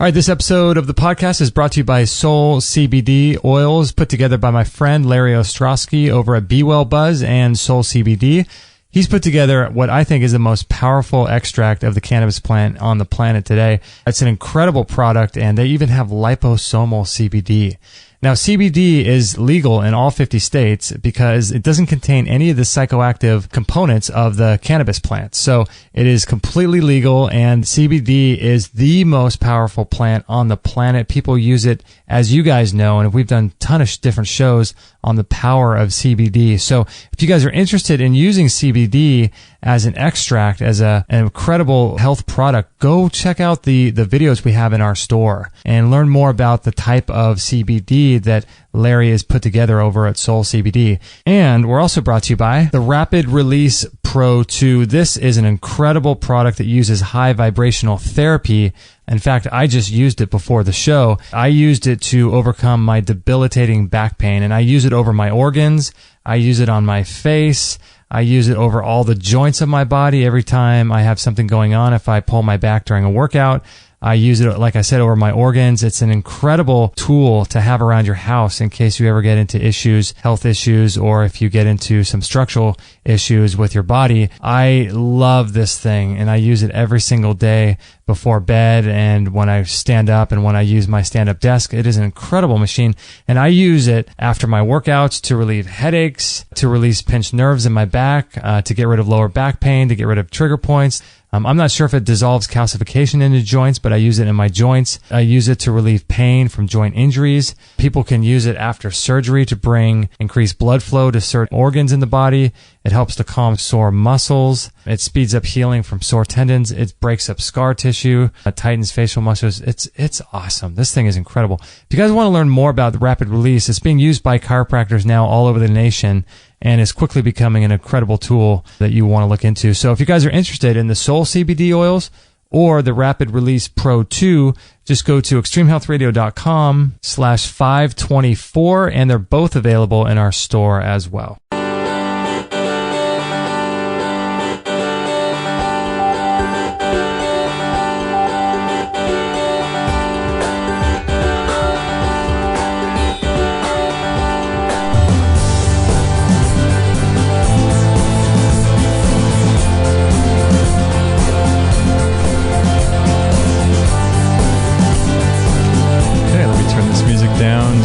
All right, this episode of the podcast is brought to you by Soul CBD oils, put together by my friend Larry Ostrowski over at Be Well Buzz and Soul CBD. He's put together what I think is the most powerful extract of the cannabis plant on the planet today. It's an incredible product, and they even have liposomal CBD. Now, CBD is legal in all 50 states because it doesn't contain any of the psychoactive components of the cannabis plant. So it is completely legal, and CBD is the most powerful plant on the planet. People use it, as you guys know, and we've done a ton of different shows on the power of CBD. So if you guys are interested in using CBD as an extract, as an incredible health product, go check out the videos we have in our store and learn more about the type of CBD that Larry has put together over at Soul CBD. And we're also brought to you by the Rapid Release Pro 2. This is an incredible product that uses high vibrational therapy. In fact, I just used it before the show. I used it to overcome my debilitating back pain, and I use it over my organs. I use it on my face. I use it over all the joints of my body every time I have something going on. If I pull my back during a workout, I use it, like I said, over my organs. It's an incredible tool to have around your house in case you ever get into issues, health issues, or if you get into some structural issues with your body. I love this thing, and I use it every single day before bed and when I stand up and when I use my stand-up desk. It is an incredible machine, and I use it after my workouts to relieve headaches, to release pinched nerves in my back, to get rid of lower back pain, to get rid of trigger points. I'm not sure if it dissolves calcification into joints, but I use it in my joints. I use it to relieve pain from joint injuries. People can use it after surgery to bring increased blood flow to certain organs in the body. It helps to calm sore muscles. It speeds up healing from sore tendons. It breaks up scar tissue. It tightens facial muscles. It's awesome. This thing is incredible. If you guys want to learn more about the Rapid Release, it's being used by chiropractors now all over the nation, and is quickly becoming an incredible tool that you want to look into. So if you guys are interested in the Soul CBD oils or the Rapid Release Pro 2, just go to extremehealthradio.com/524, and they're both available in our store as well.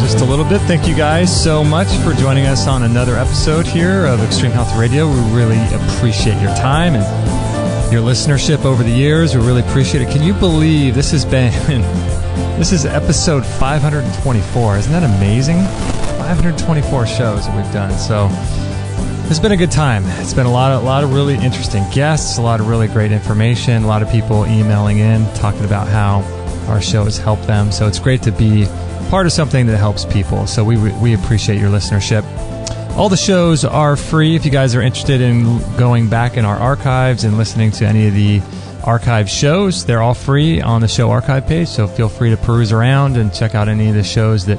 Just a little bit. Thank you guys so much for joining us on another episode here of Extreme Health Radio. We really appreciate your time and your listenership over the years. We really appreciate it. Can you believe this is episode 524? Isn't that amazing? 524 shows that we've done. So it's been a good time. It's been a lot of really interesting guests, a lot of really great information, a lot of people emailing in, talking about how our show has helped them. So it's great to be part of something that helps people. So we appreciate your listenership. All the shows are free. If you guys are interested in going back in our archives and listening to any of the archive shows, they're all free on the show archive page. So feel free to peruse around and check out any of the shows that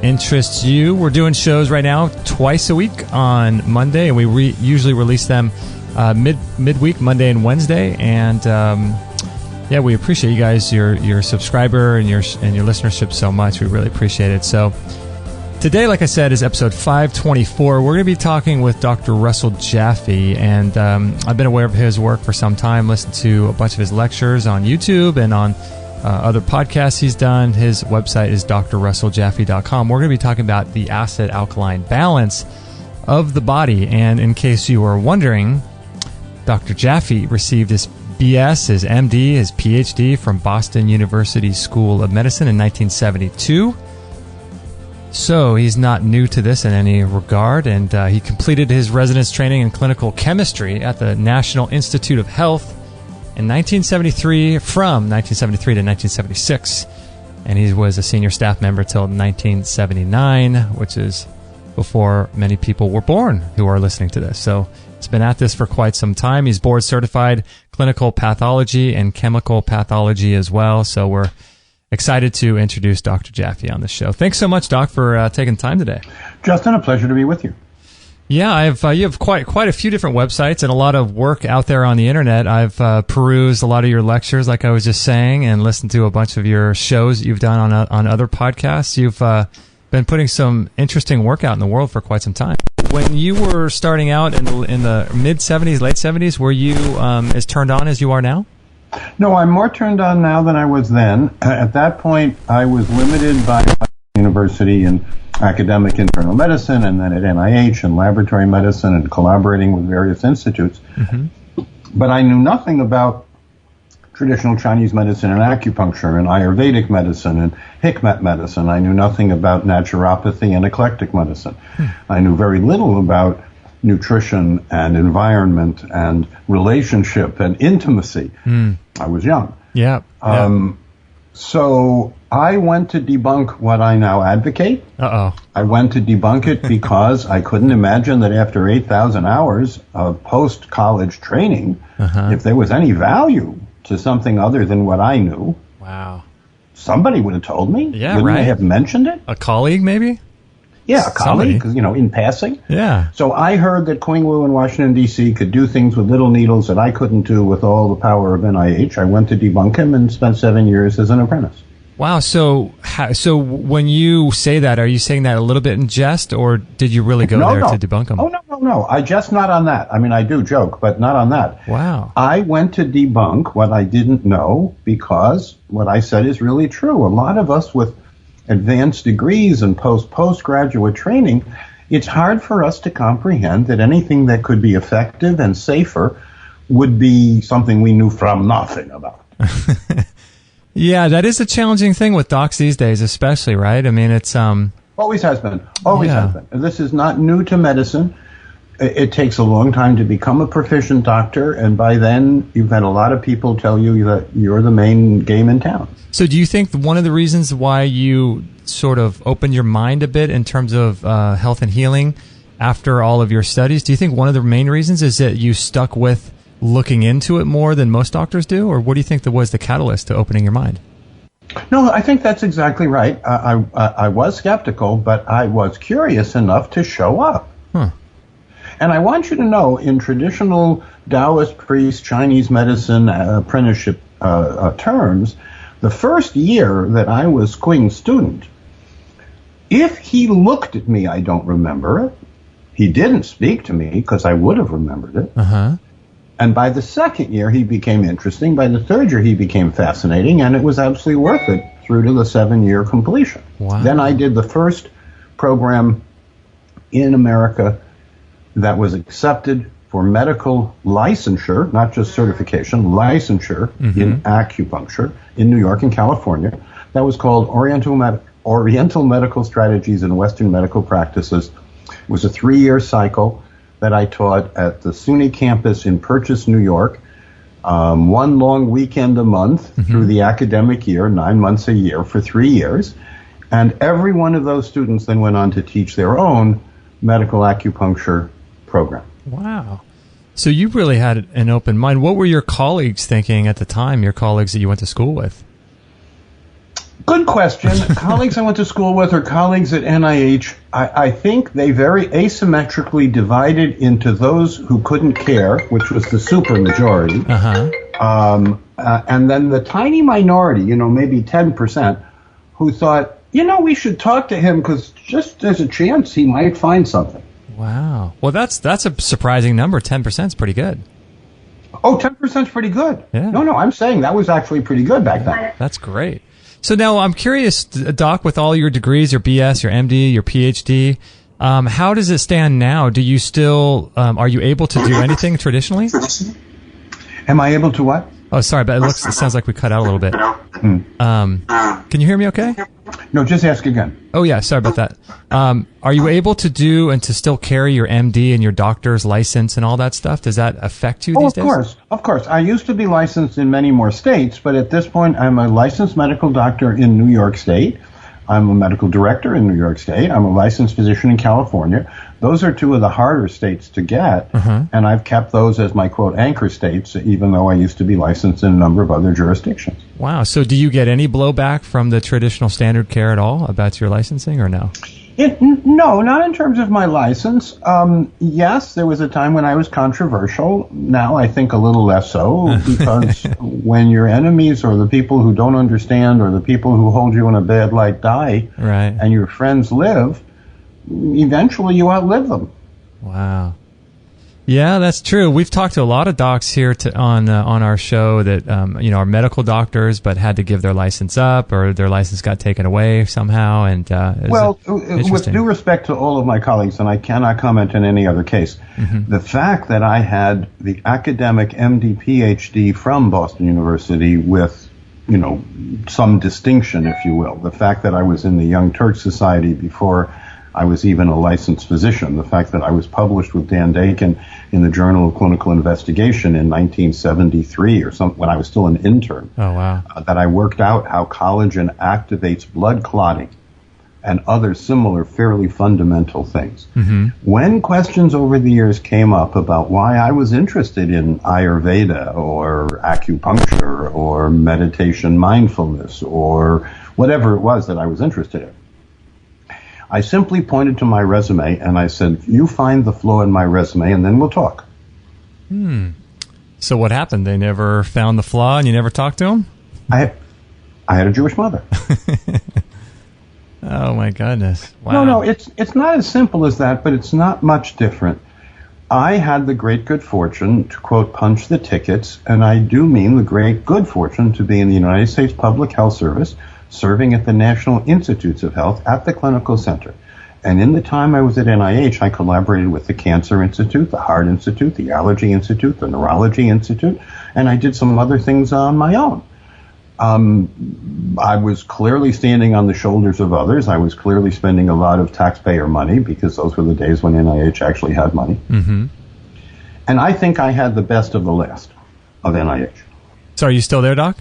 interests you. We're doing shows right now twice a week on Monday, and we usually release them midweek, Monday and Wednesday. And yeah, we appreciate you guys, your subscriber and your listenership so much. We really appreciate it. So today, like I said, is episode 524. We're going to be talking with Dr. Russell Jaffe, and I've been aware of his work for some time, listened to a bunch of his lectures on YouTube and on other podcasts he's done. His website is drrusselljaffe.com. We're going to be talking about the acid-alkaline balance of the body. And in case you were wondering, Dr. Jaffe received his BS, his MD, his PhD from Boston University School of Medicine in 1972. So he's not new to this in any regard, and he completed his residence training in clinical chemistry at the National Institute of Health in 1973, from 1973 to 1976, and he was a senior staff member till 1979, which is before many people were born who are listening to this. So he's been at this for quite some time. He's board certified clinical pathology and chemical pathology as well. So we're excited to introduce Dr. Jaffe on the show. Thanks so much, Doc, for taking time today. Justin, a pleasure to be with you. Yeah, you have quite a few different websites and a lot of work out there on the internet. I've perused a lot of your lectures, like I was just saying, and listened to a bunch of your shows that you've done on other podcasts. You've been putting some interesting work out in the world for quite some time. When you were starting out in the mid-'70s, late '70s, were you as turned on as you are now? No, I'm more turned on now than I was then. At that point, I was limited by university and academic internal medicine, and then at NIH and laboratory medicine and collaborating with various institutes. Mm-hmm. But I knew nothing about traditional Chinese medicine and acupuncture and Ayurvedic medicine and Hikmet medicine. I knew nothing about naturopathy and eclectic medicine. I knew very little about nutrition and environment and relationship and intimacy. I was young. Yeah. So I went to debunk what I now advocate. I went to debunk it because I couldn't imagine that after 8,000 hours of post-college training, if there was any value to something other than what I knew. Wow. Somebody would have told me. Yeah, Wouldn't right. they have mentioned it? A colleague, maybe? Yeah, a colleague, in passing. Yeah. So I heard that Kwing Wu in Washington, D.C. could do things with little needles that I couldn't do with all the power of NIH. I went to debunk him and spent 7 years as an apprentice. Wow. So when you say that, are you saying that a little bit in jest, or did you really go there to debunk him? Oh, no. I just not on that. I mean, I do joke, but not on that. Wow. I went to debunk what I didn't know because what I said is really true. A lot of us with advanced degrees and postgraduate training, it's hard for us to comprehend that anything that could be effective and safer would be something we knew from nothing about. Yeah, that is a challenging thing with docs these days, especially, right? I mean, it's always has been. Always has been. And this is not new to medicine. It takes a long time to become a proficient doctor, and by then you've had a lot of people tell you that you're the main game in town. So do you think one of the reasons why you sort of opened your mind a bit in terms of health and healing after all of your studies, do you think one of the main reasons is that you stuck with looking into it more than most doctors do, or what do you think that was the catalyst to opening your mind? No, I think that's exactly right. I was skeptical, but I was curious enough to show up. And I want you to know, in traditional Taoist priest Chinese medicine apprenticeship terms, the first year that I was Kwing's student, if he looked at me, I don't remember it. He didn't speak to me because I would have remembered it. And by the second year, he became interesting. By the third year, he became fascinating, and it was absolutely worth it through to the 7-year completion. Wow. Then I did the first program in America that was accepted for medical licensure, not just certification, licensure in acupuncture in New York and California. That was called Oriental Medical Strategies in Western Medical Practices. It was a 3-year cycle that I taught at the SUNY campus in Purchase, New York, one long weekend a month through the academic year, 9 months a year for 3 years. And every one of those students then went on to teach their own medical acupuncture program. Wow. So you really had an open mind. What were your colleagues thinking at the time, your colleagues that you went to school with? Good question. Colleagues I went to school with or colleagues at NIH, I think they very asymmetrically divided into those who couldn't care, which was the super majority, and then the tiny minority, maybe 10%, who thought, we should talk to him because just there's a chance he might find something. Wow. Well, that's a surprising number. 10% is pretty good. Oh, 10% is pretty good. Yeah. No, I'm saying that was actually pretty good back then. That's great. So now I'm curious, Doc, with all your degrees, your BS, your MD, your PhD, how does it stand now? Do you still, are you able to do anything traditionally? Am I able to what? Oh, sorry, but it sounds like we cut out a little bit. Can you hear me okay? No, just ask again. Oh, yeah, sorry about that. Are you able to do and to still carry your MD and your doctor's license and all that stuff? Does that affect you these days? Of course. I used to be licensed in many more states, but at this point I'm a licensed medical doctor in New York State. I'm a medical director in New York State. I'm a licensed physician in California. Those are two of the harder states to get, and I've kept those as my, quote, anchor states, even though I used to be licensed in a number of other jurisdictions. Wow. So do you get any blowback from the traditional standard care at all about your licensing or no? No, not in terms of my license. Yes, there was a time when I was controversial. Now I think a little less so, because when your enemies or the people who don't understand or the people who hold you in a bad light die, right, and your friends live, eventually you outlive them. Wow. Yeah, that's true. We've talked to a lot of docs here on our show that are medical doctors, but had to give their license up, or their license got taken away somehow. And with due respect to all of my colleagues, and I cannot comment on any other case, the fact that I had the academic MD PhD from Boston University with some distinction, if you will, the fact that I was in the Young Turks Society before I was even a licensed physician, the fact that I was published with Dan Dakin in the Journal of Clinical Investigation in 1973 or something, when I was still an intern. Oh, wow. That I worked out how collagen activates blood clotting and other similar fairly fundamental things. When questions over the years came up about why I was interested in Ayurveda or acupuncture or meditation mindfulness or whatever it was that I was interested in, I simply pointed to my resume and I said, you find the flaw in my resume and then we'll talk. So what happened? They never found the flaw and you never talked to them? I had a Jewish mother. Oh my goodness. Wow. No, it's not as simple as that, but it's not much different. I had the great good fortune to, quote, punch the tickets, and I do mean the great good fortune to be in the United States Public Health Service, serving at the National Institutes of Health at the Clinical Center. And in the time I was at NIH, I collaborated with the Cancer Institute, the Heart Institute, the Allergy Institute, the Neurology Institute, and I did some other things on my own. I was clearly standing on the shoulders of others. I was clearly spending a lot of taxpayer money, because those were the days when NIH actually had money. And I think I had the best of the last of NIH. So are you still there, Doc?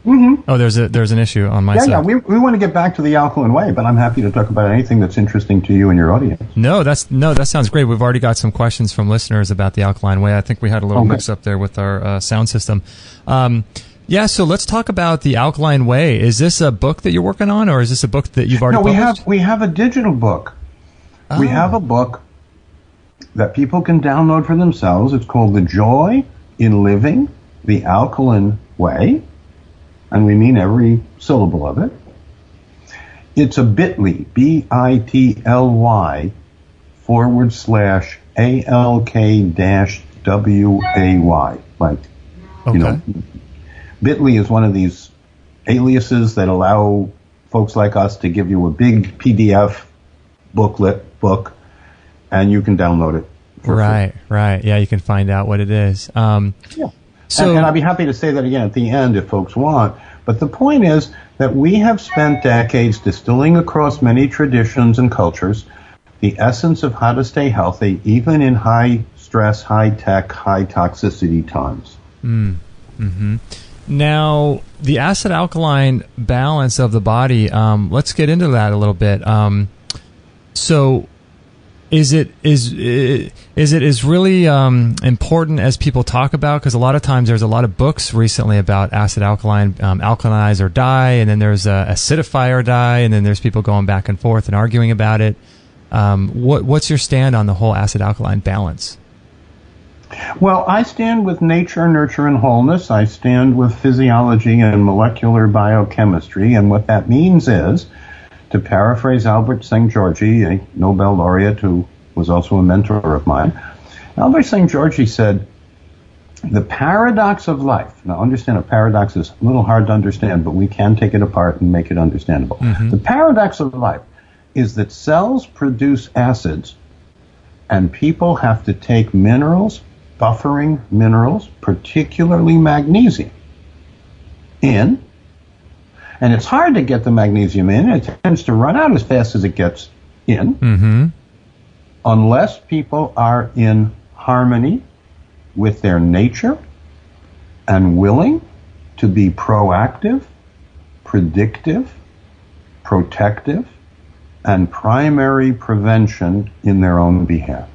Oh, there's an issue on my side. Yeah, we want to get back to the Alkaline Way, but I'm happy to talk about anything that's interesting to you and your audience. No, that sounds great. We've already got some questions from listeners about the Alkaline Way. I think we had a little mix up there with our sound system. Yeah, so let's talk about the Alkaline Way. Is this a book that you're working on, or is this a book that you've already published? We have a digital book. Oh. We have a book that people can download for themselves. It's called The Joy in Living The Alkaline Way, and we mean every syllable of it. It's a bit.ly, BITLY /ALK-WAY. Like, okay. bit.ly is one of these aliases that allow folks like us to give you a big PDF book, and you can download it. Right. Yeah, you can find out what it is. So, and I'd be happy to say that again at the end if folks want. But the point is that we have spent decades distilling across many traditions and cultures the essence of how to stay healthy, even in high stress, high tech, high toxicity times. Now, the acid alkaline balance of the body, let's get into that a little bit. So is it as really important as people talk about? Because a lot of times there's a lot of books recently about acid alkaline, alkalize or die, and then there's acidify or die, and then there's people going back and forth and arguing about it. What's your stand on the whole acid alkaline balance? Well, I stand with nature, nurture, and wholeness. I stand with physiology and molecular biochemistry, and what that means is, to paraphrase Albert St. Georgi, a Nobel laureate who was also a mentor of mine, Albert St. Georgi said, the paradox of life, now understand a paradox is a little hard to understand, but we can take it apart and make it understandable. The paradox of life is that cells produce acids, and people have to take minerals, buffering minerals, particularly magnesium, in. And it's hard to get the magnesium in. It tends to run out as fast as it gets in, unless people are in harmony with their nature and willing to be proactive, predictive, protective, and primary prevention in their own behalf.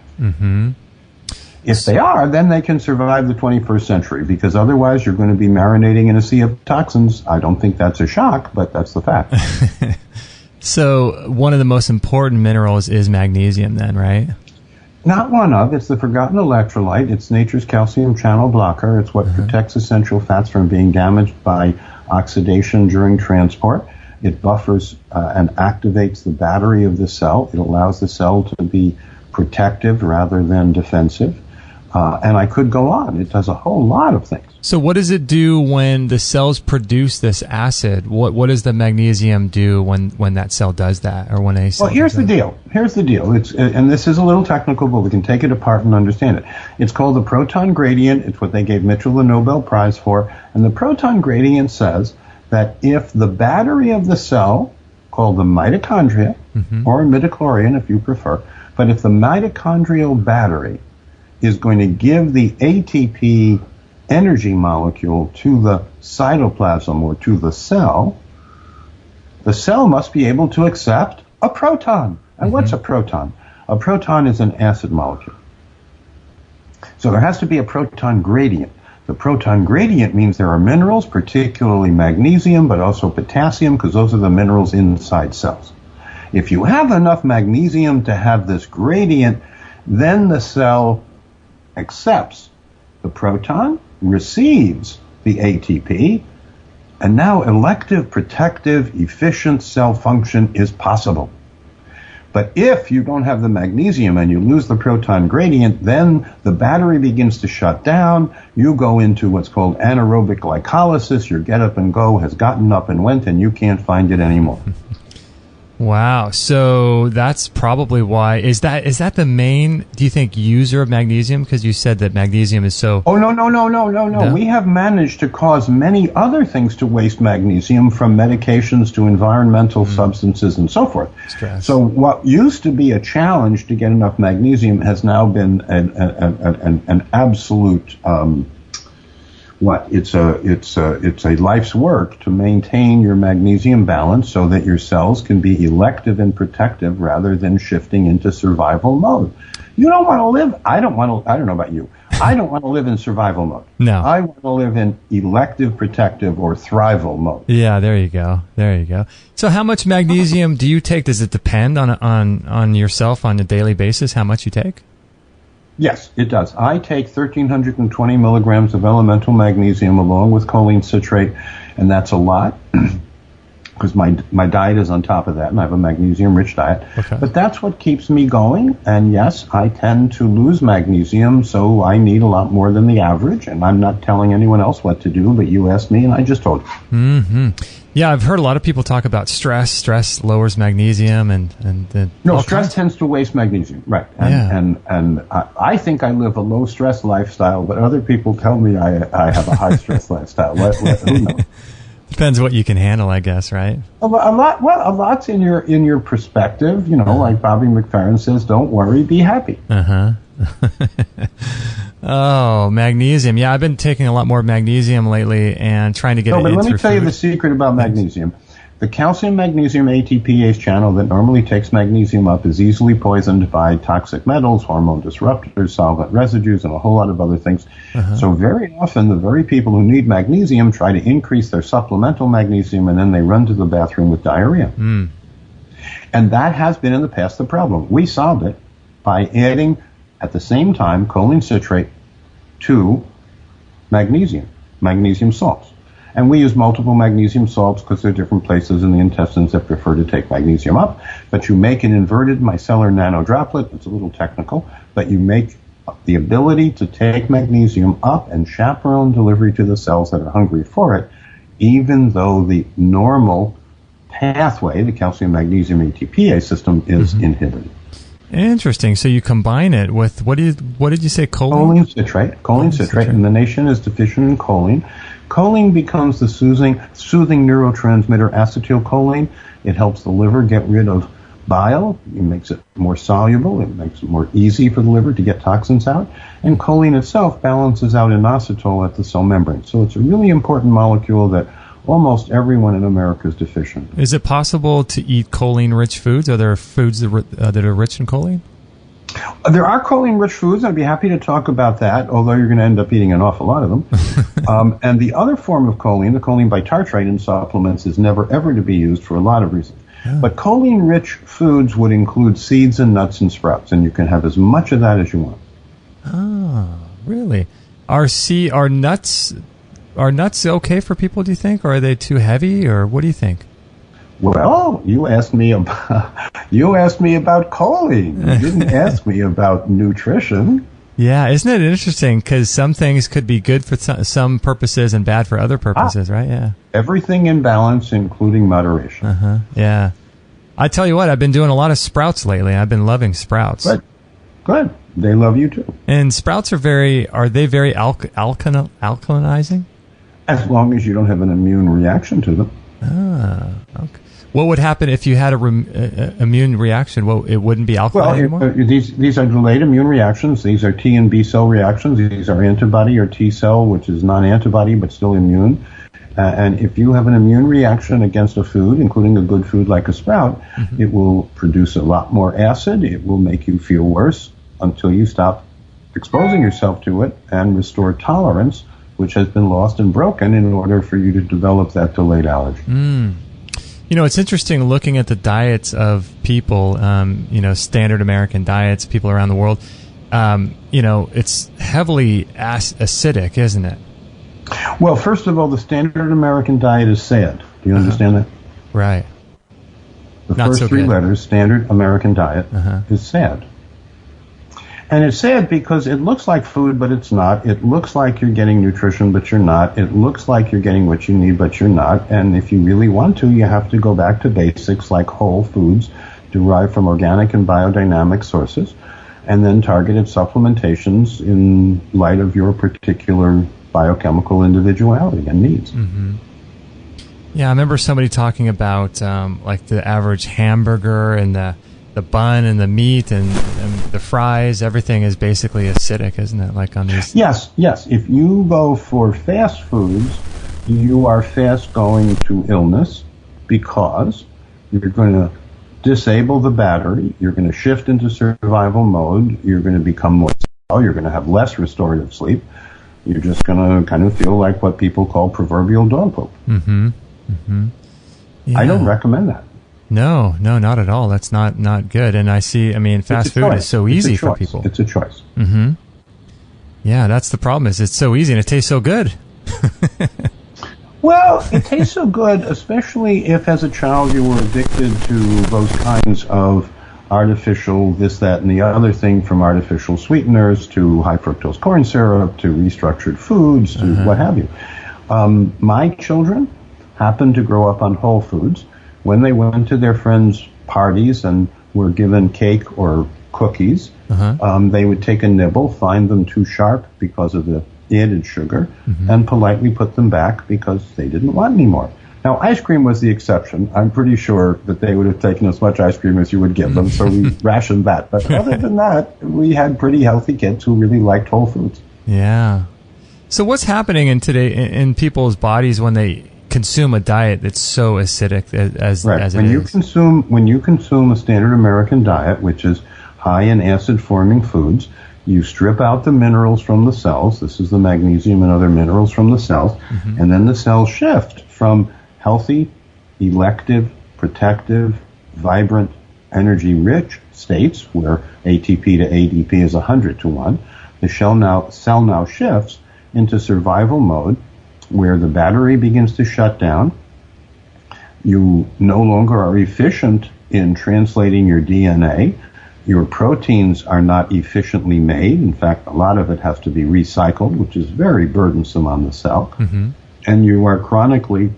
If they are, then they can survive the 21st century, because otherwise you're going to be marinating in a sea of toxins. I don't think that's a shock, but that's the fact. So one of the most important minerals is magnesium then, right? Not one of. It's the forgotten electrolyte. It's nature's calcium channel blocker. It's what protects essential fats from being damaged by oxidation during transport. It buffers and activates the battery of the cell. It allows the cell to be protective rather than defensive. And I could go on. It does a whole lot of things. So what does it do when the cells produce this acid? What does the magnesium do when that cell does that, or when a cell? Well, here's the deal. It's and this is a little technical, but we can take it apart and understand it. It's called the proton gradient. It's what they gave Mitchell the Nobel Prize for. And the proton gradient says that if the battery of the cell, called the mitochondria, or midichlorian if you prefer, but if the mitochondrial battery is going to give the ATP energy molecule to the cytoplasm or to the cell must be able to accept a proton. And what's a proton? A proton is an acid molecule. So there has to be a proton gradient. The proton gradient means there are minerals, particularly magnesium, but also potassium, because those are the minerals inside cells. If you have enough magnesium to have this gradient, then the cell accepts the proton, receives the ATP, and now elective, protective, efficient cell function is possible. But if you don't have the magnesium and you lose the proton gradient, then the battery begins to shut down. You go into what's called anaerobic glycolysis. Your get up and go has gotten up and went, and you can't find it anymore. Wow. So that's probably why. Is that the main, do you think, user of magnesium? Because you said that magnesium is so... Oh, no. We have managed to cause many other things to waste magnesium, from medications to environmental substances and so forth. Stress. So what used to be a challenge to get enough magnesium has now been an absolute... It's a life's work to maintain your magnesium balance so that your cells can be elective and protective rather than shifting into survival mode. You don't want to live, I don't know about you, I don't want to live in survival mode. No. I want to live in elective, protective, or thrival mode. Yeah, there you go. So how much magnesium do you take? Does it depend on yourself on a daily basis, how much you take? Yes, it does. I take 1,320 milligrams of elemental magnesium along with choline citrate, and that's a lot because my diet is on top of that, and I have a magnesium-rich diet. Okay. But that's what keeps me going, and yes, I tend to lose magnesium, so I need a lot more than the average, and I'm not telling anyone else what to do, but you asked me, and I just told you. Mm-hmm. Yeah, I've heard a lot of people talk about stress. Stress lowers magnesium, no, stress tends to waste magnesium, right? And I think I live a low stress lifestyle, but other people tell me I have a high stress lifestyle. Who knows? Depends what you can handle, I guess, right? A lot's in your perspective. You know, like Bobby McFerrin says, "Don't worry, be happy." Oh, magnesium. Yeah, I've been taking a lot more magnesium lately and trying to get it but in let me tell you food. the secret about magnesium. The calcium-magnesium ATPase channel that normally takes magnesium up is easily poisoned by toxic metals, hormone disruptors, solvent residues, and a whole lot of other things. So very often, the very people who need magnesium try to increase their supplemental magnesium, and then they run to the bathroom with diarrhea. And that has been in the past the problem. We solved it by adding, at the same time, choline citrate to magnesium salts. And we use multiple magnesium salts because there are different places in the intestines that prefer to take magnesium up. But you make an inverted micellar nanodroplet. It's a little technical, but you make the ability to take magnesium up and chaperone delivery to the cells that are hungry for it, even though the normal pathway, the calcium-magnesium ATPase system, is inhibited. Interesting. So you combine it with, what did you say, choline? Choline citrate, and the nation is deficient in choline. Choline becomes the soothing neurotransmitter acetylcholine. It helps the liver get rid of bile. It makes it more soluble. It makes it more easy for the liver to get toxins out. And choline itself balances out inositol at the cell membrane. So it's a really important molecule that almost everyone in America is deficient. Is it possible to eat choline-rich foods? Are there foods that are rich in choline? There are choline-rich foods. I'd be happy to talk about that, although you're going to end up eating an awful lot of them. And the other form of choline, the choline bitartrate in supplements, is never ever to be used for a lot of reasons. Oh. But choline-rich foods would include seeds and nuts and sprouts, and you can have as much of that as you want. Oh, really? Are nuts okay for people, do you think? Or are they too heavy, or what do you think? Well, you asked me about choline. You didn't ask me about nutrition. Yeah, isn't it interesting? Because some things could be good for some purposes and bad for other purposes, right? Yeah. Everything in balance, including moderation. Yeah. I tell you what, I've been doing a lot of sprouts lately. I've been loving sprouts. Good. They love you too. And sprouts are very alkalinizing? As long as you don't have an immune reaction to them. Ah, okay. What would happen if you had a immune reaction? Well, it wouldn't be alkaline anymore? These are delayed immune reactions. These are T and B cell reactions. These are antibody or T cell, which is non-antibody but still immune. And if you have an immune reaction against a food, including a good food like a sprout, it will produce a lot more acid. It will make you feel worse until you stop exposing yourself to it and restore tolerance, which has been lost and broken in order for you to develop that delayed allergy. You know, it's interesting looking at the diets of people, standard American diets, people around the world. It's heavily acidic, isn't it? Well, first of all, the standard American diet is SAD. Do you understand that? Right. The first three letters, standard American diet, is SAD. And it's sad because it looks like food, but it's not. It looks like you're getting nutrition, but you're not. It looks like you're getting what you need, but you're not. And if you really want to, you have to go back to basics like whole foods derived from organic and biodynamic sources, and then targeted supplementations in light of your particular biochemical individuality and needs. Yeah, I remember somebody talking about like the average hamburger and the bun and the meat and the fries, everything is basically acidic, isn't it? Like on these. Yes. If you go for fast foods, you are fast going to illness because you're going to disable the battery. You're going to shift into survival mode. You're going to become more stale. You're going to have less restorative sleep. You're just going to kind of feel like what people call proverbial dog poop. Yeah. I don't recommend that. No, not at all. That's not good. And fast food is so easy for people. It's a choice. Yeah, that's the problem is it's so easy and it tastes so good. Well, it tastes so good, especially if as a child you were addicted to those kinds of artificial this, that, and the other thing, from artificial sweeteners to high fructose corn syrup to restructured foods to what have you. My children happened to grow up on whole foods. When they went to their friends' parties and were given cake or cookies, they would take a nibble, find them too sharp because of the added sugar, and politely put them back because they didn't want any more. Now, ice cream was the exception. I'm pretty sure that they would have taken as much ice cream as you would give them, so we rationed that. But other than that, we had pretty healthy kids who really liked whole foods. Yeah. So what's happening in people's bodies when they consume a diet that's so acidic as it is? When you consume a standard American diet, which is high in acid-forming foods, you strip out the minerals from the cells. This is the magnesium and other minerals from the cells, and then the cells shift from healthy, elective, protective, vibrant, energy-rich states where ATP to ADP is 100 to 1. The cell now shifts into survival mode, where the battery begins to shut down. You no longer are efficient in translating your DNA. Your proteins are not efficiently made. In fact, a lot of it has to be recycled, which is very burdensome on the cell. And you are chronically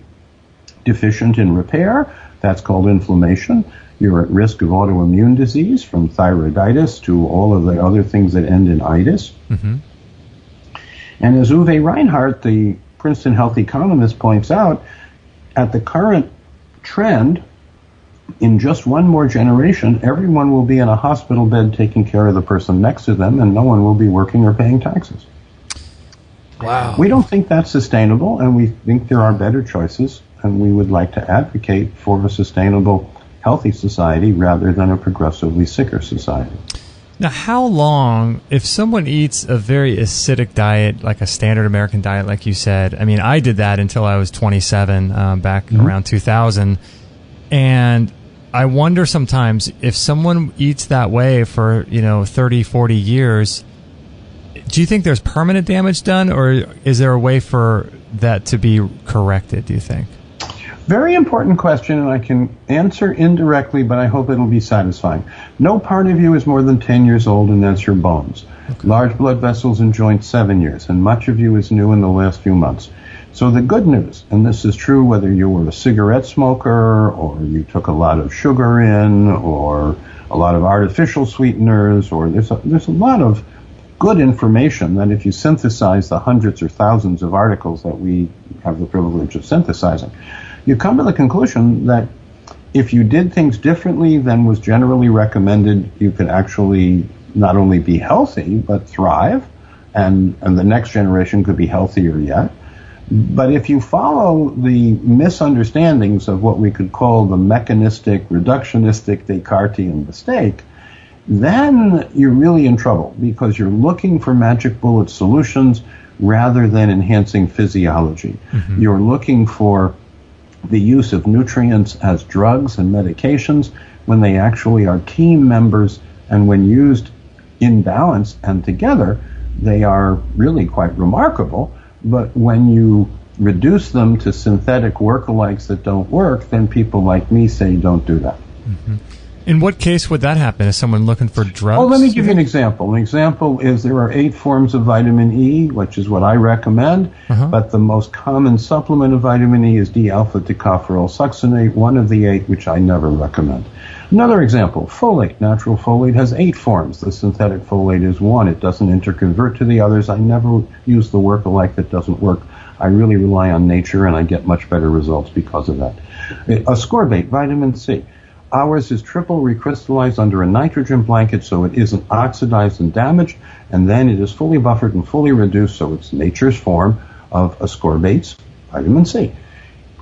deficient in repair. That's called inflammation. You're at risk of autoimmune disease, from thyroiditis to all of the other things that end in itis. And as Uwe Reinhardt, the Princeton health economist, points out, at the current trend, in just one more generation, everyone will be in a hospital bed taking care of the person next to them, and no one will be working or paying taxes. Wow. We don't think that's sustainable, and we think there are better choices, and we would like to advocate for a sustainable, healthy society rather than a progressively sicker society. Now, how long, if someone eats a very acidic diet, like a standard American diet, like you said, I did that until I was 27, back around 2000, and I wonder sometimes if someone eats that way for, 30, 40 years, do you think there's permanent damage done, or is there a way for that to be corrected, do you think? Very important question, and I can answer indirectly, but I hope it'll be satisfying. No part of you is more than 10 years old, and that's your bones. Okay. Large blood vessels and joints, 7 years, and much of you is new in the last few months. So the good news, and this is true whether you were a cigarette smoker, or you took a lot of sugar in, or a lot of artificial sweeteners, or there's a lot of good information that if you synthesize the hundreds or thousands of articles that we have the privilege of synthesizing, you come to the conclusion that if you did things differently than was generally recommended, you could actually not only be healthy, but thrive, and the next generation could be healthier yet. But if you follow the misunderstandings of what we could call the mechanistic, reductionistic, Descartesian mistake, then you're really in trouble, because you're looking for magic bullet solutions rather than enhancing physiology. Mm-hmm. You're looking for the use of nutrients as drugs and medications when they actually are team members, and when used in balance and together, they are really quite remarkable. But when you reduce them to synthetic workalikes that don't work, then people like me say don't do that. Mm-hmm. In what case would that happen? Is someone looking for drugs? Oh, let me give you an example. An example is there are 8 forms of vitamin E, which is what I recommend, but the most common supplement of vitamin E is D-alpha tocopherol succinate, one of the 8, which I never recommend. Another example, folate. Natural folate has 8 forms. The synthetic folate is 1. It doesn't interconvert to the others. I never use the work-alike that doesn't work. I really rely on nature, and I get much better results because of that. Ascorbate, vitamin C. Ours is triple recrystallized under a nitrogen blanket, so it isn't oxidized and damaged, and then it is fully buffered and fully reduced, so it's nature's form of ascorbates, vitamin C.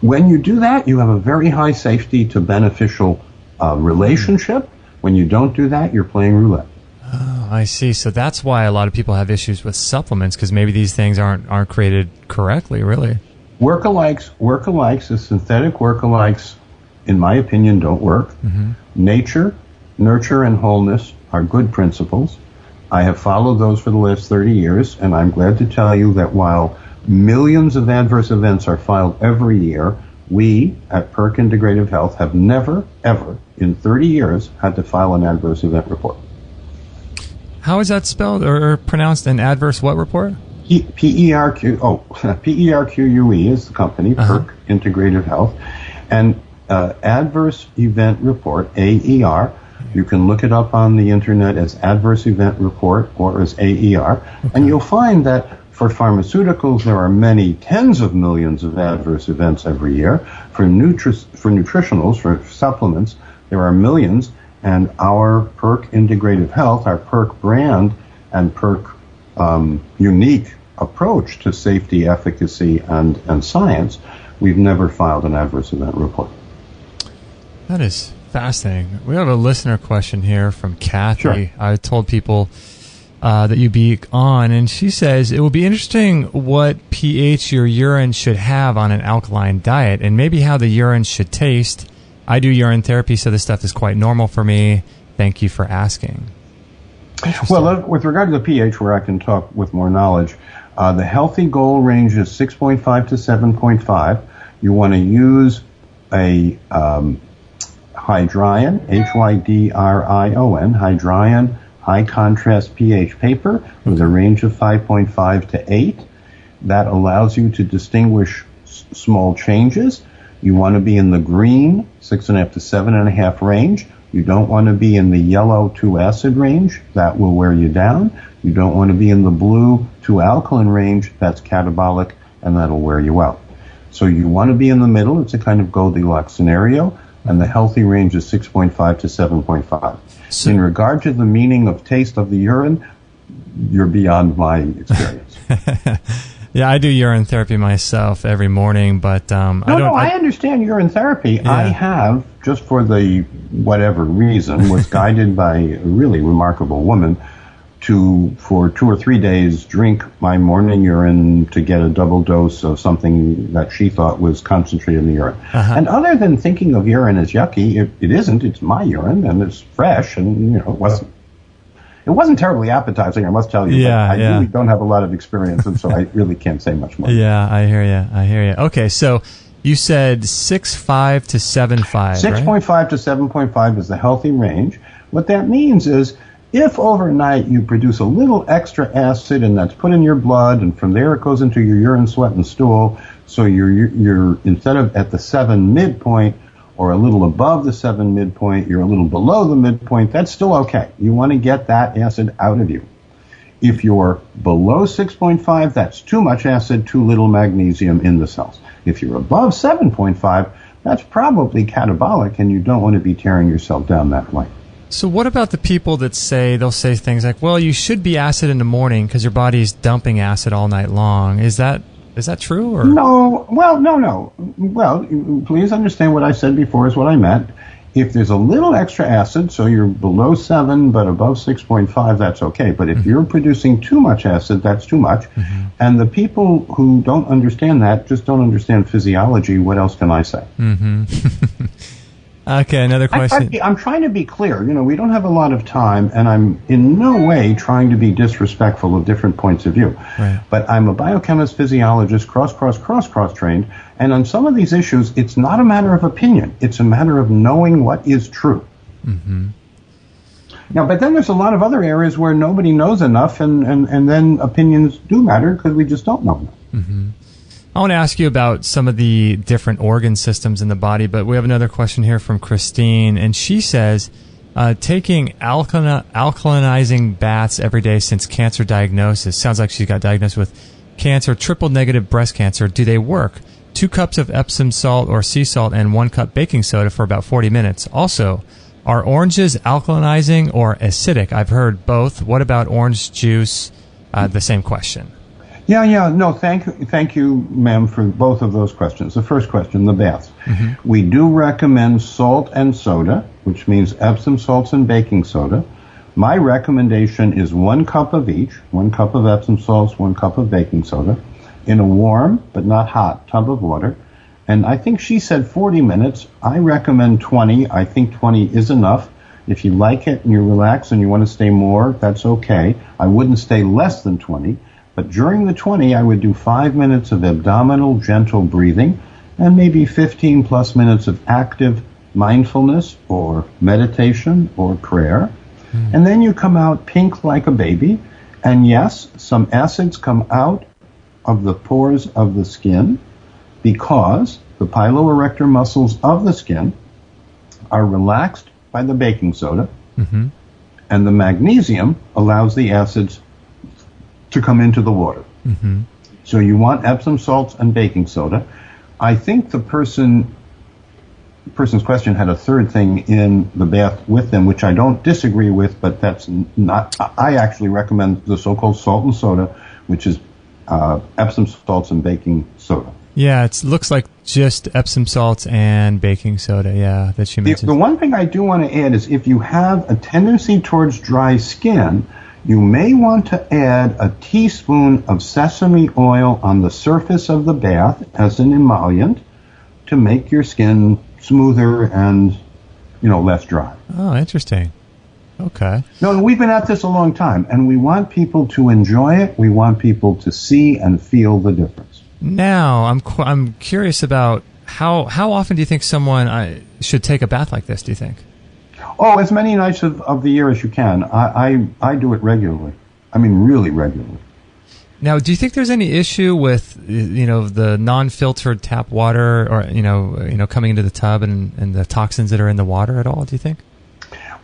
When you do that, you have a very high safety to beneficial relationship. When you don't do that, you're playing roulette. Oh, I see. So that's why a lot of people have issues with supplements, because maybe these things aren't created correctly, really. Workalikes, the synthetic workalikes, in my opinion, don't work. Mm-hmm. Nature, nurture, and wholeness are good principles. I have followed those for the last 30 years, and I'm glad to tell you that while millions of adverse events are filed every year, we at Perk Integrative Health have never, ever, in 30 years, had to file an adverse event report. How is that spelled or pronounced, an adverse what report? PERQUE is the company, Perk Integrative Health. And adverse event report, AER, you can look it up on the internet as adverse event report or as AER, and you'll find that for pharmaceuticals there are many tens of millions of adverse events every year. For nutritionals, for supplements, there are millions, and our Perk Integrative Health, our Perk brand, and Perk unique approach to safety, efficacy, and science, we've never filed an adverse event report. That is fascinating. We have a listener question here from Kathy. Sure. I told people that you'd be on, and she says, it would be interesting what pH your urine should have on an alkaline diet, and maybe how the urine should taste. I do urine therapy, so this stuff is quite normal for me. Thank you for asking. Well, with regard to the pH, where I can talk with more knowledge, the healthy goal range is 6.5 to 7.5. You want to use a Hydrion, Hydrion, Hydrion high contrast pH paper with a range of 5.5 to 8. That allows you to distinguish small changes. You want to be in the green, 6.5 to 7.5 range. You don't want to be in the yellow 2 acid range. That will wear you down. You don't want to be in the blue 2 alkaline range. That's catabolic, and that'll wear you out. So you want to be in the middle. It's a kind of Goldilocks scenario, and the healthy range is 6.5 to 7.5. So, in regard to the meaning of taste of the urine, you're beyond my experience. Yeah, I do urine therapy myself every morning, but I understand urine therapy. Yeah. I have, just for the whatever reason, was guided by a really remarkable woman for 2 or 3 days, drink my morning urine to get a double dose of something that she thought was concentrated in the urine. And other than thinking of urine as yucky, it isn't. It's my urine, and it's fresh, and it wasn't terribly appetizing, I must tell you. Yeah, but I really don't have a lot of experience, and so I really can't say much more. Yeah, I hear you. Okay, so you said 6.5 to 7.5, 6.5 to 7.5 is the healthy range. What that means is, if overnight you produce a little extra acid and that's put in your blood, and from there it goes into your urine, sweat, and stool, so you're instead of at the 7 midpoint or a little above the 7 midpoint, you're a little below the midpoint, that's still okay. You want to get that acid out of you. If you're below 6.5, that's too much acid, too little magnesium in the cells. If you're above 7.5, that's probably catabolic, and you don't want to be tearing yourself down that way. So what about the people that they'll say things like, well, you should be acid in the morning because your body's dumping acid all night long. Is that true? Or? No. No. Well, please understand what I said before is what I meant. If there's a little extra acid, so you're below 7 but above 6.5, that's okay. But if you're producing too much acid, that's too much. And the people who don't understand that just don't understand physiology. What else can I say? Okay, another question. I'm trying to be clear. We don't have a lot of time, and I'm in no way trying to be disrespectful of different points of view. Right. But I'm a biochemist, physiologist, cross trained, and on some of these issues, it's not a matter of opinion. It's a matter of knowing what is true. Now, but then there's a lot of other areas where nobody knows enough, and then opinions do matter because we just don't know enough. I want to ask you about some of the different organ systems in the body, but we have another question here from Christine, and she says, taking alkalinizing baths every day since cancer diagnosis, sounds like she got diagnosed with cancer, triple-negative breast cancer. Do they work? 2 cups of Epsom salt or sea salt and 1 cup baking soda for about 40 minutes. Also, are oranges alkalinizing or acidic? I've heard both. What about orange juice? The same question. Yeah. No, thank you, ma'am, for both of those questions. The first question, the baths. We do recommend salt and soda, which means Epsom salts and baking soda. My recommendation is 1 cup of each, 1 cup of Epsom salts, 1 cup of baking soda, in a warm but not hot tub of water. And I think she said 40 minutes. I recommend 20. I think 20 is enough. If you like it and you're relaxed and you want to stay more, that's okay. I wouldn't stay less than 20. But during the 20, I would do 5 minutes of abdominal gentle breathing and maybe 15 plus minutes of active mindfulness or meditation or prayer. And then you come out pink like a baby. And yes, some acids come out of the pores of the skin because the piloerector muscles of the skin are relaxed by the baking soda. And the magnesium allows the acids to come into the water. So you want Epsom salts and baking soda. I think the person's question had a third thing in the bath with them, which I don't disagree with, but that's not. I actually recommend the so-called salt and soda, which is Epsom salts and baking soda. Yeah, it looks like just Epsom salts and baking soda, yeah, that she mentioned. The one thing I do want to add is if you have a tendency towards dry skin, you may want to add a teaspoon of sesame oil on the surface of the bath as an emollient to make your skin smoother and, less dry. Oh, interesting. Okay. No, we've been at this a long time, and we want people to enjoy it. We want people to see and feel the difference. Now, I'm curious about how often do you think someone should take a bath like this, do you think? Oh, as many nights of the year as you can. I do it regularly. I mean, really regularly. Now, do you think there's any issue with the non-filtered tap water, or coming into the tub and the toxins that are in the water at all? Do you think?